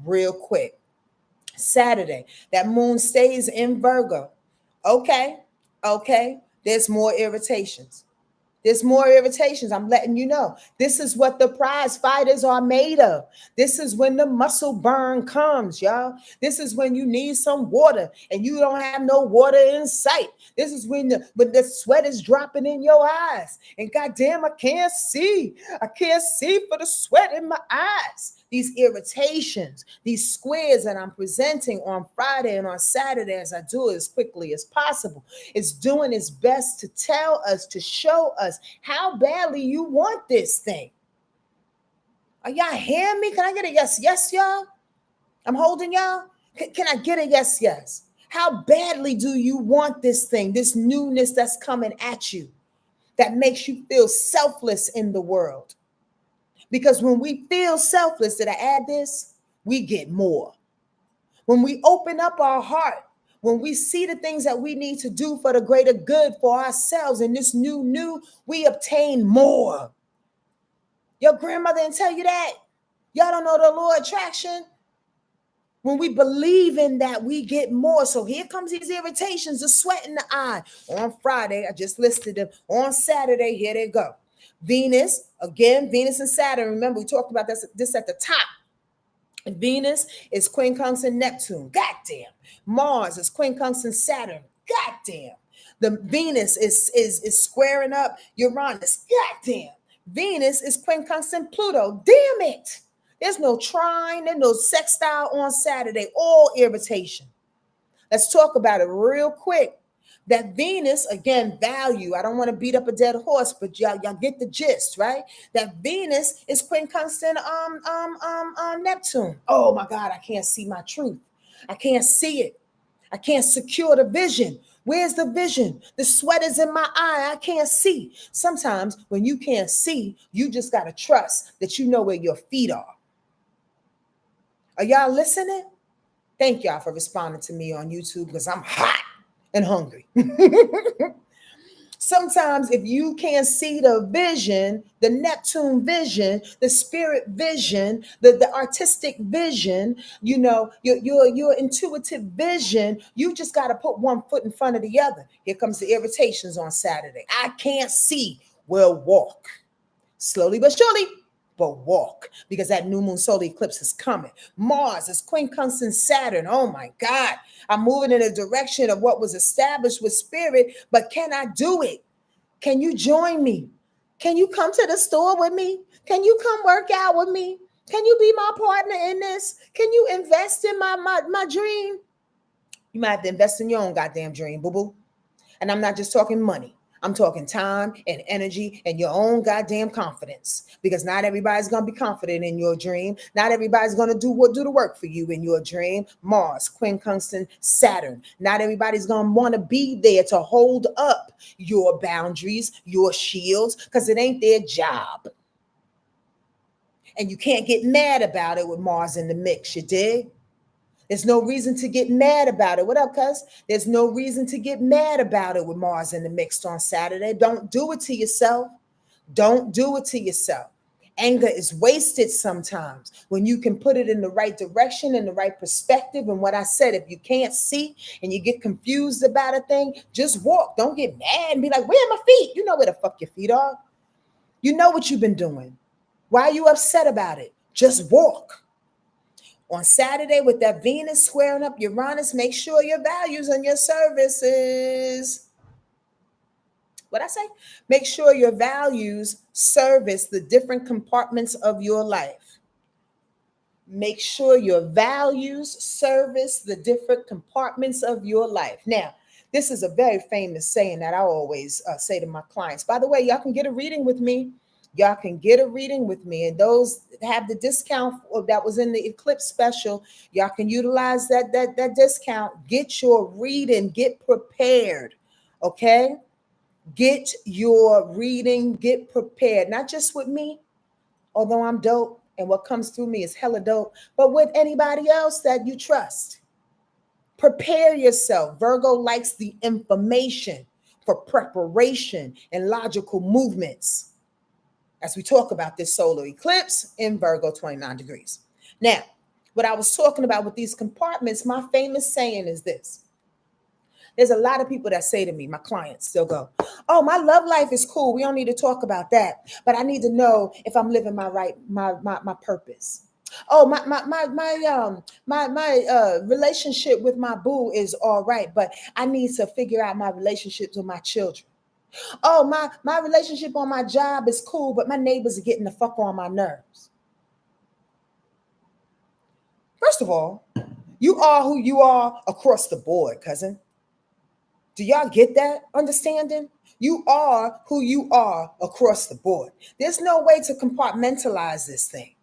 Speaker 1: real quick. Saturday, that moon stays in Virgo. Okay. There's more irritations. There's more irritations. I'm letting you know. This is what the prize fighters are made of. This is when the muscle burn comes, y'all. This is when you need some water and you don't have no water in sight. This is when the sweat is dropping in your eyes. And goddamn, I can't see. I can't see for the sweat in my eyes. These irritations, these squares that I'm presenting on Friday and on Saturday as I do it as quickly as possible. It's doing its best to tell us, to show us how badly you want this thing. Are y'all hearing me? Can I get a yes, yes, y'all? I'm holding y'all. Can I get a yes, yes? How badly do you want this thing, this newness that's coming at you that makes you feel selfless in the world? Because when we feel selfless, did I add this? We get more. When we open up our heart, when we see the things that we need to do for the greater good for ourselves in this new, we obtain more. Your grandmother didn't tell you that. Y'all don't know the law of attraction. When we believe in that, we get more. So here comes these irritations, the sweat in the eye. On Friday, I just listed them. On Saturday, here they go. Venus, again, Venus and Saturn. Remember, we talked about this at the top. Venus is quincunx Neptune. Goddamn. Mars is quincunx Saturn. Goddamn. The Venus is squaring up Uranus. Goddamn. Venus is quincunx Pluto. Damn it. There's no trine, there's no sextile on Saturday. All irritation. Let's talk about it real quick. That Venus, again, value. I don't want to beat up a dead horse, but y'all get the gist, right? That Venus is quincunx Neptune. Oh my God, I can't see my truth. I can't see it. I can't secure the vision. Where's the vision? The sweat is in my eye. I can't see. Sometimes when you can't see, you just got to trust that you know where your feet are. Are y'all listening? Thank y'all for responding to me on YouTube because I'm hot and hungry. Sometimes if you can't see the vision, the Neptune vision, the spirit vision, the artistic vision, your intuitive vision, you just got to put one foot in front of the other. Here comes the irritations on Saturday. I can't see. Well, walk. Slowly but surely, but walk, because that new moon solar eclipse is coming. Mars is quincunxing Saturn. Oh my God. I'm moving in a direction of what was established with spirit, but can I do it? Can you join me? Can you come to the store with me? Can you come work out with me? Can you be my partner in this? Can you invest in my dream? You might have to invest in your own goddamn dream, boo-boo. And I'm not just talking money. I'm talking time and energy and your own goddamn confidence, because not everybody's going to be confident in your dream. Not everybody's going to do the work for you in your dream. Mars, quincunxing Saturn. Not everybody's going to want to be there to hold up your boundaries, your shields, because it ain't their job. And you can't get mad about it with Mars in the mix, you dig? There's no reason to get mad about it. What up, cuz? There's no reason to get mad about it with Mars in the mix on Saturday. Don't do it to yourself. Don't do it to yourself. Anger is wasted sometimes when you can put it in the right direction, in the right perspective. And what I said, if you can't see and you get confused about a thing, just walk. Don't get mad and be like, where are my feet? You know where the fuck your feet are. You know what you've been doing. Why are you upset about it? Just walk. On Saturday, with that Venus squaring up Uranus, make sure your values and your services. What I say? Make sure your values service the different compartments of your life. Make sure your values service the different compartments of your life. Now, this is a very famous saying that I always say to my clients. By the way, y'all can get a reading with me. Y'all can get a reading with me. And those have the discount that was in the Eclipse special. Y'all can utilize that discount. Get your reading. Get prepared. Okay? Get your reading. Get prepared. Not just with me, although I'm dope and what comes through me is hella dope, but with anybody else that you trust. Prepare yourself. Virgo likes the information for preparation and logical movements as we talk about this solar eclipse in Virgo 29 degrees. Now, what I was talking about with these compartments, my famous saying is this. There's a lot of people that say to me, my clients, they'll go, oh, my love life is cool. We don't need to talk about that. But I need to know if I'm living my purpose. Oh, my relationship with my boo is all right, but I need to figure out my relationships with my children. Oh, my relationship on my job is cool, but my neighbors are getting the fuck on my nerves. First of all, you are who you are across the board, cousin. Do y'all get that understanding? You are who you are across the board. There's no way to compartmentalize this thing,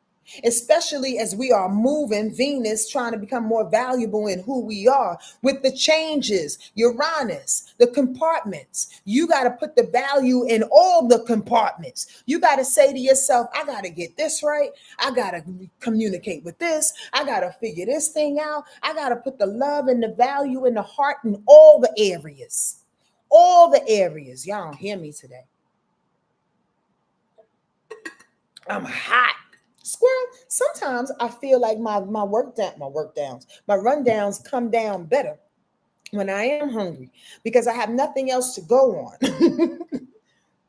Speaker 1: especially as we are moving Venus, trying to become more valuable in who we are with the changes, Uranus, the compartments. You got to put the value in all the compartments. You got to say to yourself, I got to get this right. I got to communicate with this. I got to figure this thing out. I got to put the love and the value and the heart in all the areas. All the areas. Y'all don't hear me today. I'm hot. Squirrel, sometimes I feel like my rundowns come down better when I am hungry because I have nothing else to go on.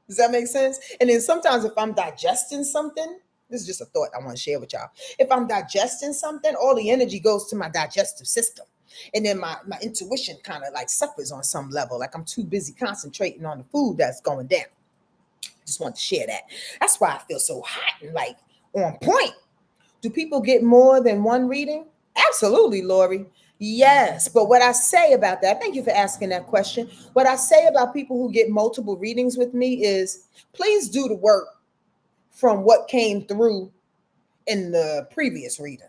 Speaker 1: Does that make sense? And then sometimes if I'm digesting something, this is just a thought I want to share with y'all. If I'm digesting something, all the energy goes to my digestive system. And then my intuition kind of like suffers on some level. Like I'm too busy concentrating on the food that's going down. Just want to share that. That's why I feel so hot and like on point. Do people get more than one reading? Absolutely, Lori. Yes. But what I say about that, thank you for asking that question. What I say about people who get multiple readings with me is please do the work from what came through in the previous reading.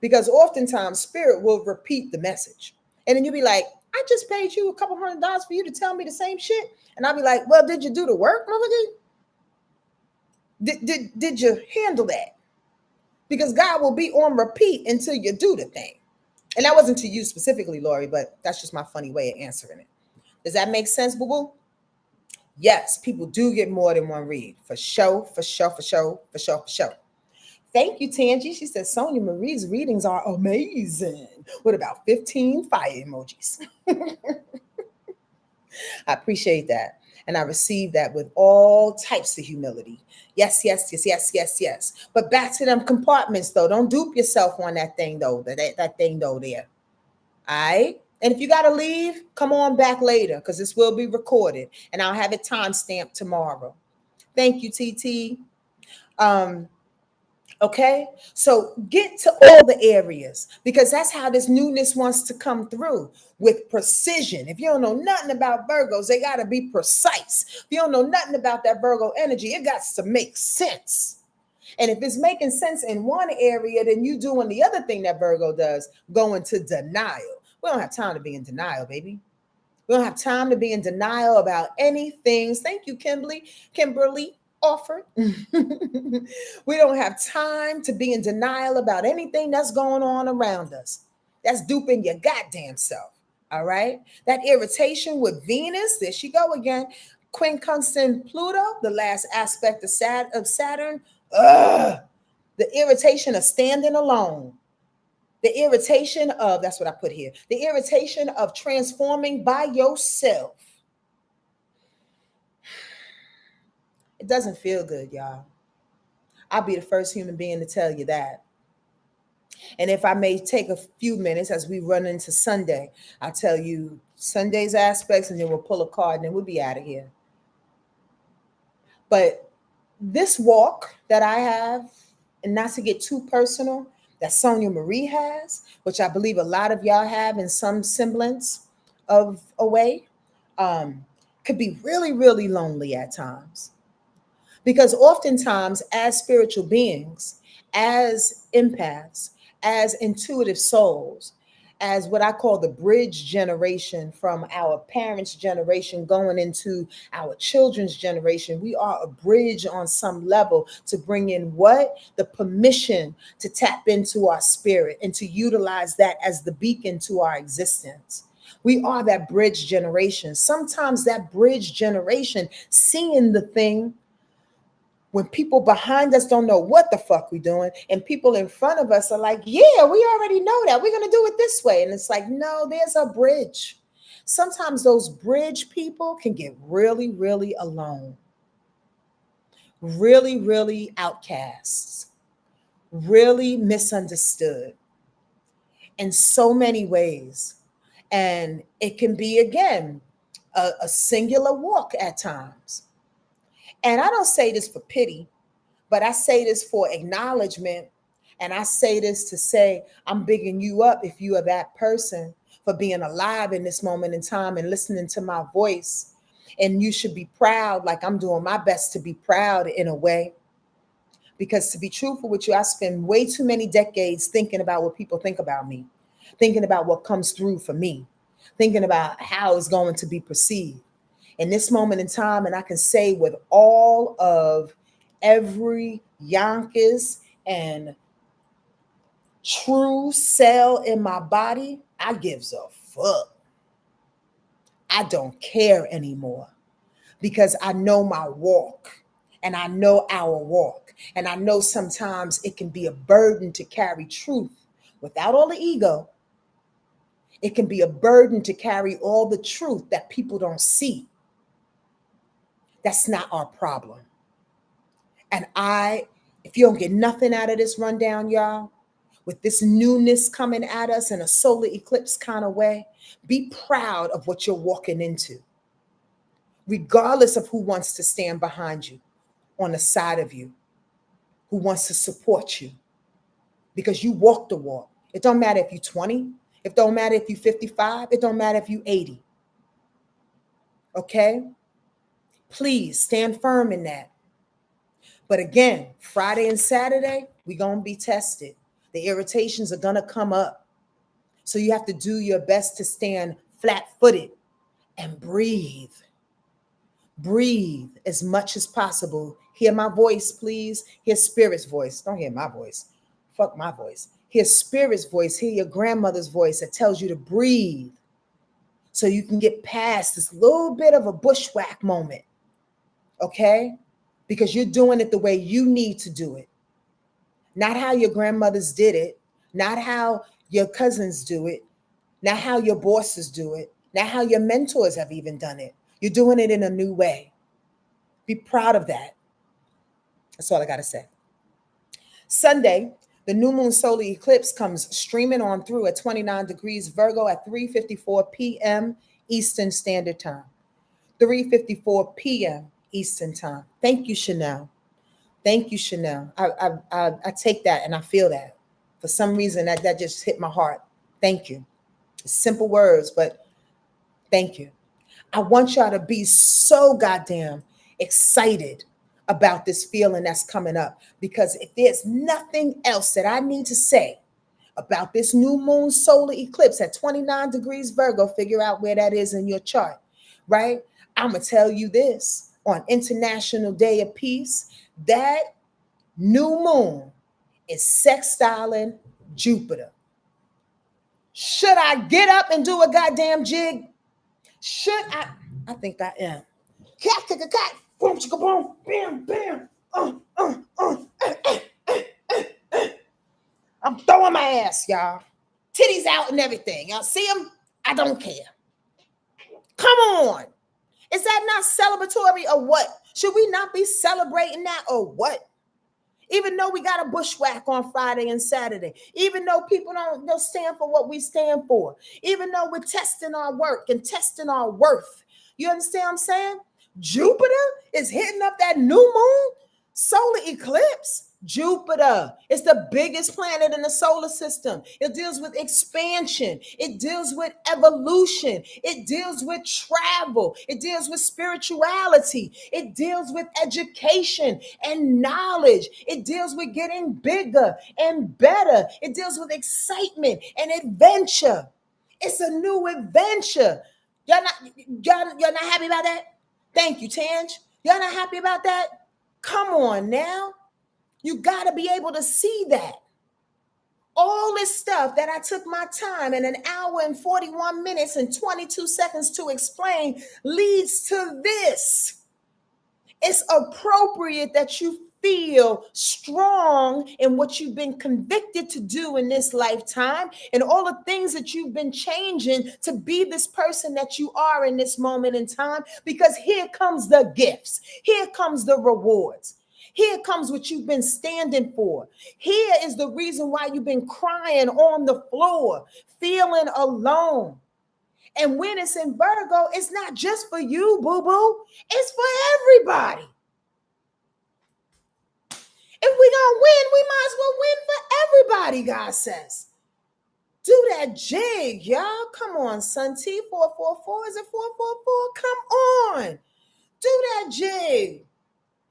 Speaker 1: Because oftentimes spirit will repeat the message. And then you'll be like, I just paid you a couple $100 for you to tell me the same shit. And I'll be like, well, did you do the work, motherfucker? Did you handle that? Because God will be on repeat until you do the thing. And that wasn't to you specifically, Lori, but that's just my funny way of answering it. Does that make sense, boo-boo? Yes, people do get more than one read. For sure, for sure, for sure, for sure, for sure. Thank you, Tangi. She says Sonja Marie's readings are amazing with about 15 fire emojis. I appreciate that. And I receive that with all types of humility. Yes, yes, yes, yes, yes, yes. But back to them compartments, though. Don't dupe yourself on that thing, though. That thing, though, there. All right? And if you got to leave, come on back later because this will be recorded. And I'll have it time stamped tomorrow. Thank you, TT. Okay, so get to all the areas because that's how this newness wants to come through with precision. If you don't know nothing about Virgos, they got to be precise. If you don't know nothing about that Virgo energy, it got to make sense. And if it's making sense in one area, then you doing the other thing that Virgo does, go into denial. We don't have time to be in denial, baby. We don't have time to be in denial about anything. Thank you, Kimberly offered. We don't have time to be in denial about anything that's going on around us. That's duping your goddamn self. All right. That irritation with Venus, there she go again. Quincunxin Pluto, the last aspect of Saturn. Ugh. The irritation of standing alone. The irritation of, that's what I put here, the irritation of transforming by yourself. It doesn't feel good, y'all. I'll be the first human being to tell you that. And if I may take a few minutes as we run into Sunday, I'll tell you Sunday's aspects and then we'll pull a card and then we'll be out of here. But this walk that I have, and not to get too personal, that Sonja Marie has, which I believe a lot of y'all have in some semblance of a way, could be really, really lonely at times. Because oftentimes, as spiritual beings, as empaths, as intuitive souls, as what I call the bridge generation from our parents' generation going into our children's generation, we are a bridge on some level to bring in what? The permission to tap into our spirit and to utilize that as the beacon to our existence. We are that bridge generation. Sometimes that bridge generation seeing the thing when people behind us don't know what the fuck we doing and people in front of us are like, yeah, we already know that. We're going to do it this way. And it's like, no, there's a bridge. Sometimes those bridge people can get really, really alone, really, really outcasts, really misunderstood in so many ways. And it can be, again, a singular walk at times. And I don't say this for pity, but I say this for acknowledgement. And I say this to say, I'm bigging you up if you are that person for being alive in this moment in time and listening to my voice. And you should be proud, like I'm doing my best to be proud in a way. Because to be truthful with you, I spend way too many decades thinking about what people think about me, thinking about what comes through for me, thinking about how it's going to be perceived. In this moment in time, and I can say with all of every Yonkers and true cell in my body, I gives a fuck. I don't care anymore because I know my walk and I know our walk. And I know sometimes it can be a burden to carry truth without all the ego. It can be a burden to carry all the truth that people don't see. That's not our problem. And if you don't get nothing out of this rundown, y'all, with this newness coming at us in a solar eclipse kind of way, be proud of what you're walking into, regardless of who wants to stand behind you, on the side of you, who wants to support you, because you walk the walk. It don't matter if you're 20. It don't matter if you're 55. It don't matter if you're 80. Okay? Please stand firm in that. But again, Friday and Saturday, we're going to be tested. The irritations are going to come up. So you have to do your best to stand flat-footed and breathe. Breathe as much as possible. Hear my voice, please. Hear Spirit's voice. Don't hear my voice. Fuck my voice. Hear Spirit's voice. Hear your grandmother's voice that tells you to breathe so you can get past this little bit of a bushwhack moment. okay? Because you're doing it the way you need to do it. Not how your grandmothers did it, not how your cousins do it, not how your bosses do it, not how your mentors have even done it. You're doing it in a new way. Be proud of that. That's all I got to say. Sunday, the new moon solar eclipse comes streaming on through at 29 degrees Virgo at 3:54 p.m. Eastern Standard Time. 3:54 p.m. Eastern Time. Thank you, Chanel. Thank you, Chanel. I take that and I feel that. For some reason, that just hit my heart. Thank you. Simple words, but thank you. I want y'all to be so goddamn excited about this feeling that's coming up, because if there's nothing else that I need to say about this new moon solar eclipse at 29 degrees Virgo, figure out where that is in your chart, right? I'm going to tell you this on International Day of Peace, that new moon is sextiling Jupiter. Should I get up and do a goddamn jig? Should I? I think I am. Cat, cat, cat, boom, chicka, boom, bam, bam. I'm throwing my ass, y'all. Titties out and everything. Y'all see them? I don't care. Come on. Is that not celebratory or what? Should we not be celebrating that or what? Even though we got a bushwhack on Friday and Saturday, even though people don't stand for what we stand for, even though we're testing our work and testing our worth. You understand what I'm saying? Jupiter is hitting up that new moon solar eclipse. Jupiter is the biggest planet in the solar system. It deals with expansion. It deals with evolution. It deals with travel. It deals with spirituality. It deals with education and knowledge. It deals with getting bigger and better. It deals with excitement and adventure. It's a new adventure. Y'all not happy about that? Thank you, Tange. Y'all not happy about that? Come on now. You got to be able to see that. All this stuff that I took my time and an hour and 41 minutes and 22 seconds to explain leads to this. It's appropriate that you feel strong in what you've been convicted to do in this lifetime and all the things that you've been changing to be this person that you are in this moment in time, because here comes the gifts. Here comes the rewards. Here comes what you've been standing for. Here is the reason why you've been crying on the floor, feeling alone. And when it's in Virgo, it's not just for you, boo-boo. It's for everybody. If we gonna win, we might as well win for everybody, God says. Do that jig, y'all. Come on, son. T 444. Is it 444? Come on. Do that jig.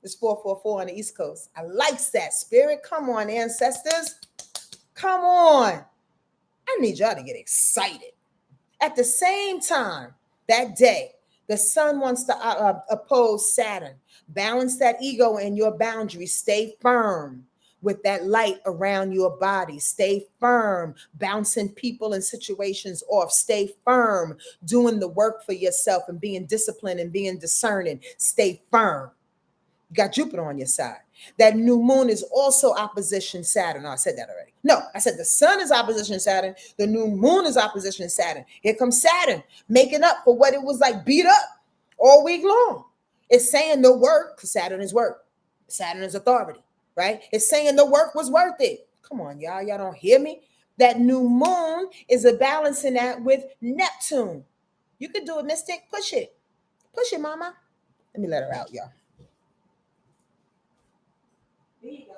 Speaker 1: It's 444 on the East Coast. I like that spirit. Come on, ancestors. Come on. I need y'all to get excited. At the same time, that day, the sun wants to oppose Saturn. Balance that ego and your boundaries. Stay firm with that light around your body. Stay firm, bouncing people and situations off. Stay firm, doing the work for yourself and being disciplined and being discerning. Stay firm. You got Jupiter on your side. That new moon is also opposition Saturn. No, I said that already. No, I said the sun is opposition Saturn. The new moon is opposition Saturn. Here comes Saturn, making up for what it was like beat up all week long. It's saying the work, because Saturn is work. Saturn is authority, right? It's saying the work was worth it. Come on, y'all. Y'all don't hear me? That new moon is a balancing that with Neptune. You could do it, Mystic. Push it. Push it, mama. Let me let her out, y'all. There you go.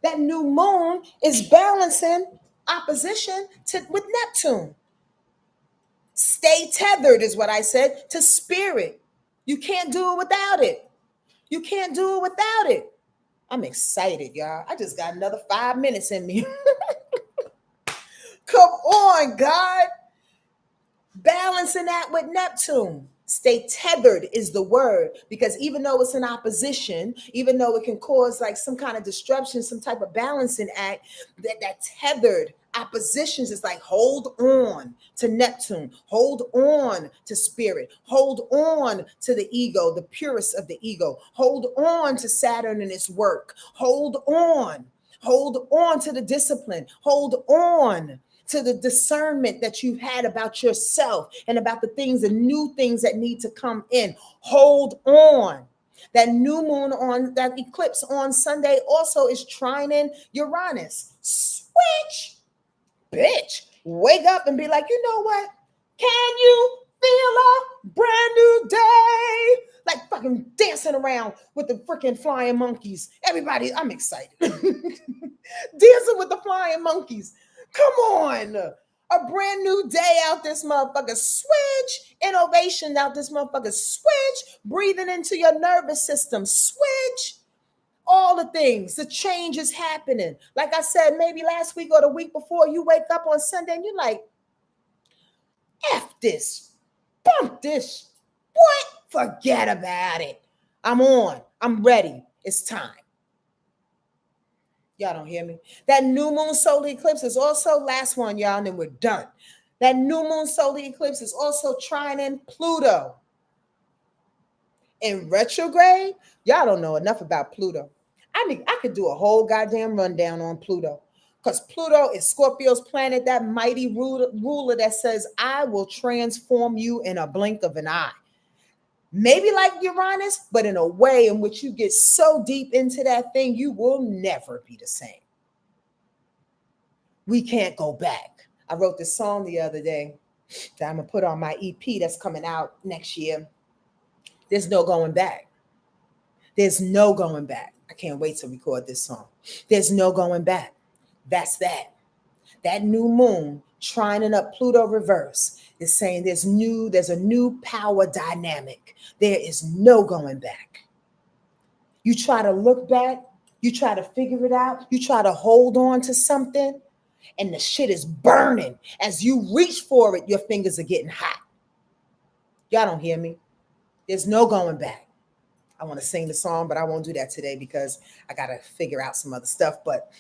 Speaker 1: That new moon is balancing opposition with Neptune. Stay tethered is what I said, to spirit. You can't do it without it. You can't do it without it. I'm excited, y'all. I just got another 5 minutes in me. Come on, God. Balancing that with Neptune. Stay tethered is the word, because even though it's in opposition, even though it can cause like some kind of disruption, some type of balancing act, that tethered Oppositions is like hold on to Neptune, hold on to spirit, hold on to the ego, the purest of the ego, hold on to Saturn and its work, hold on to the discipline, hold on to the discernment that you've had about yourself and about the things, the new things that need to come in. Hold on. That new moon on that eclipse on Sunday also is trining Uranus. Switch, bitch. Wake up and be like, you know what? Can you feel a brand new day? Like fucking dancing around with the freaking flying monkeys. Everybody, I'm excited. Dancing with the flying monkeys. Come on. A brand new day out this motherfucker. Switch. Innovation out this motherfucker. Switch. Breathing into your nervous system. Switch. All the things. The change is happening. Like I said, maybe last week or the week before, you wake up on Sunday and you're like, F this. Bump this. What? Forget about it. I'm on. I'm ready. It's time. Y'all don't hear me? That new moon solar eclipse is also, last one, y'all, and then we're done. That new moon solar eclipse is also trining Pluto. In retrograde, y'all don't know enough about Pluto. I mean, I could do a whole goddamn rundown on Pluto. Because Pluto is Scorpio's planet, that mighty ruler that says, I will transform you in a blink of an eye. Maybe like Uranus, but in a way in which you get so deep into that thing, you will never be the same. We can't go back. I wrote this song the other day that I'm going to put on my EP that's coming out next year. There's no going back. There's no going back. I can't wait to record this song. There's no going back. That's that. That new moon trining up Pluto reverse is saying there's a new power dynamic. There is no going back. You try to look back, you try to figure it out, you try to hold on to something, and the shit is burning. As you reach for it, your fingers are getting hot. Y'all don't hear me? There's no going back. I want to sing the song, but I won't do that today because I got to figure out some other stuff. But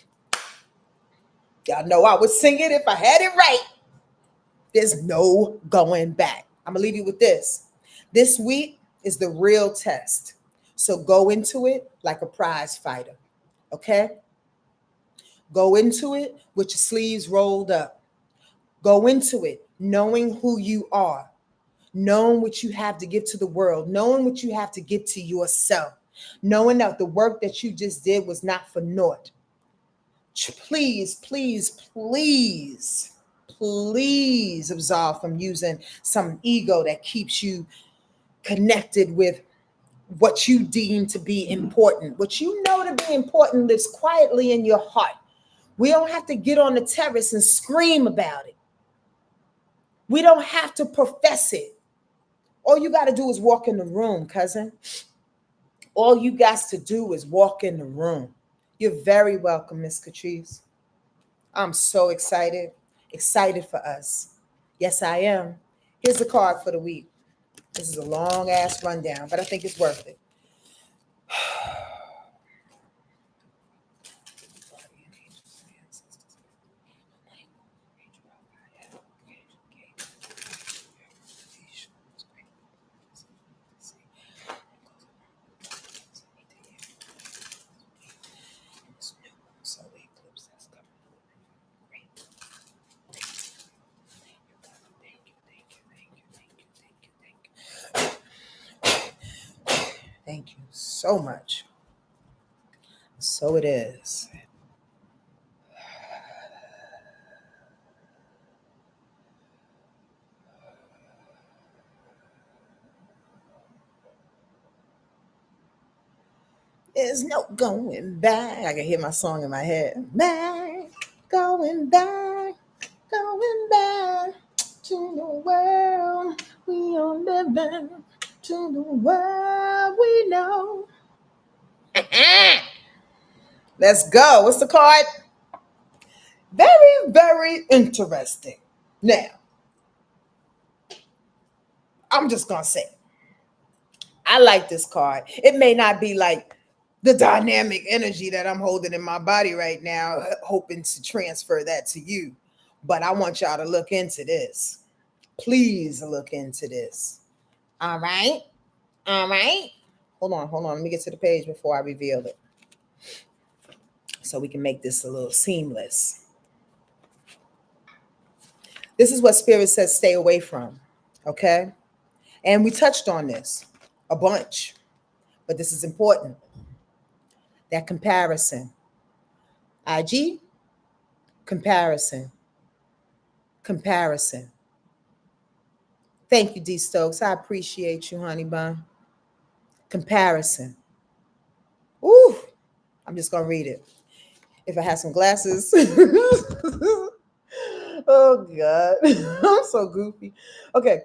Speaker 1: y'all know I would sing it if I had it right. There's no going back. I'm going to leave you with this. This week is the real test. So go into it like a prize fighter. Okay? Go into it with your sleeves rolled up. Go into it knowing who you are, knowing what you have to give to the world, knowing what you have to give to yourself, knowing that the work that you just did was not for naught. Please, please, please, please absolve from using some ego that keeps you connected with what you deem to be important. What you know to be important lives quietly in your heart. We don't have to get on the terrace and scream about it. We don't have to profess it. All you got to do is walk in the room, cousin. All you got to do is walk in the room. You're very welcome, Miss Catrice. I'm so excited for us. Yes, I am. Here's the card for the week. This is a long ass rundown, but I think it's worth it. Thank you so much. So it is. There's no going back. I can hear my song in my head. Going back to the world we are living, to the world we know. Let's go. What's the card? Very, very interesting. Now, I'm just going to say, I like this card. It may not be like the dynamic energy that I'm holding in my body right now, hoping to transfer that to you. But I want y'all to look into this. Please look into this. All right. All right. Hold on. Hold on. Let me get to the page before I reveal it so we can make this a little seamless. This is what Spirit says stay away from. Okay. And we touched on this a bunch, but this is important. That comparison. IG, comparison. Comparison. Thank you, D Stokes. I appreciate you, honey bun. Comparison. Ooh, I'm just going to read it. If I had some glasses. Oh, God. I'm so goofy. Okay.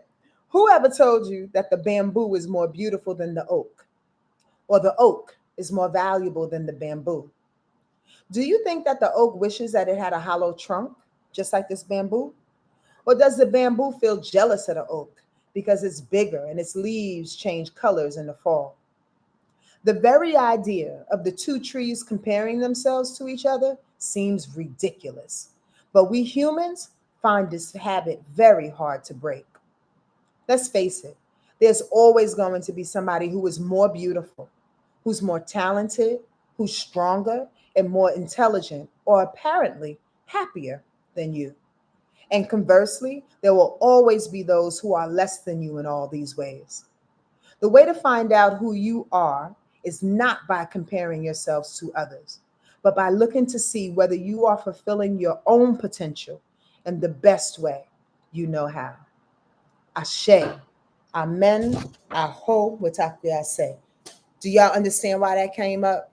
Speaker 1: Whoever told you that the bamboo is more beautiful than the oak, or the oak is more valuable than the bamboo? Do you think that the oak wishes that it had a hollow trunk, just like this bamboo? Or does the bamboo feel jealous of the oak because it's bigger and its leaves change colors in the fall? The very idea of the two trees comparing themselves to each other seems ridiculous, but we humans find this habit very hard to break. Let's face it, there's always going to be somebody who is more beautiful, who's more talented, who's stronger and more intelligent, or apparently happier than you. And conversely, there will always be those who are less than you in all these ways. The way to find out who you are is not by comparing yourselves to others, but by looking to see whether you are fulfilling your own potential in the best way you know how. Ashe, amen, aho, wataku say. Do y'all understand why that came up?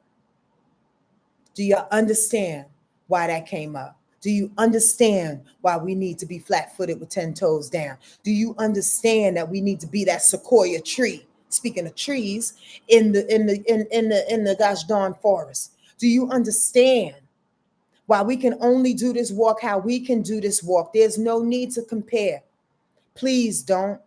Speaker 1: Do y'all understand why that came up? Do you understand why we need to be flat-footed with 10 toes down? Do you understand that we need to be that sequoia tree? Speaking of trees, in the gosh darn forest. Do you understand why we can only do this walk how we can do this walk? There's no need to compare. Please don't.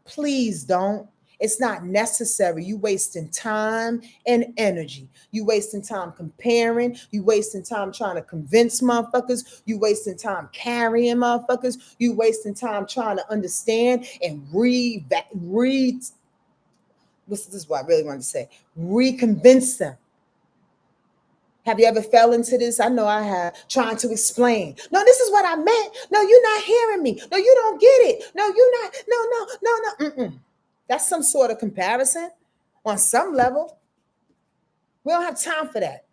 Speaker 1: Please don't. It's not necessary. You wasting time and energy. You wasting time comparing. You wasting time trying to convince motherfuckers. You wasting time carrying motherfuckers. You wasting time trying to understand and read. This is what I really wanted to say. Reconvince them. Have you ever fell into this? I know I have, trying to explain. No, this is what I meant. No, you're not hearing me. No, you don't get it. No, you're not. No. Mm-mm. That's some sort of comparison on some level. We don't have time for that.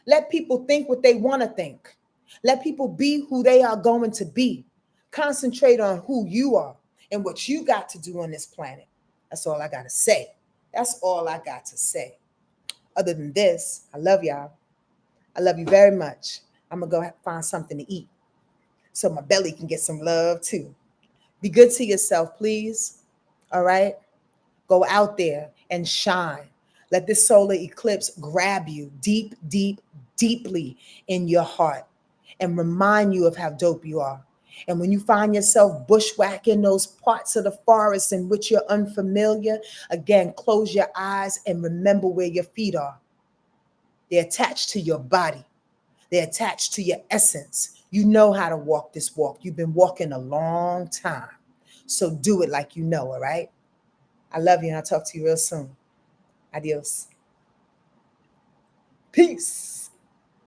Speaker 1: Let people think what they want to think. Let people be who they are going to be. Concentrate on who you are and what you got to do on this planet. That's all I got to say. That's all I got to say. Other than this, I love y'all. I love you very much. I'm going to go find something to eat so my belly can get some love too. Be good to yourself, please. All right? Go out there and shine. Let this solar eclipse grab you deep, deep, deeply in your heart and remind you of how dope you are. And when you find yourself bushwhacking those parts of the forest in which you're unfamiliar, again, close your eyes and remember where your feet are. They're attached to your body. They're attached to your essence. You know how to walk this walk. You've been walking a long time. So do it like you know, all right? I love you and I'll talk to you real soon. Adios. Peace.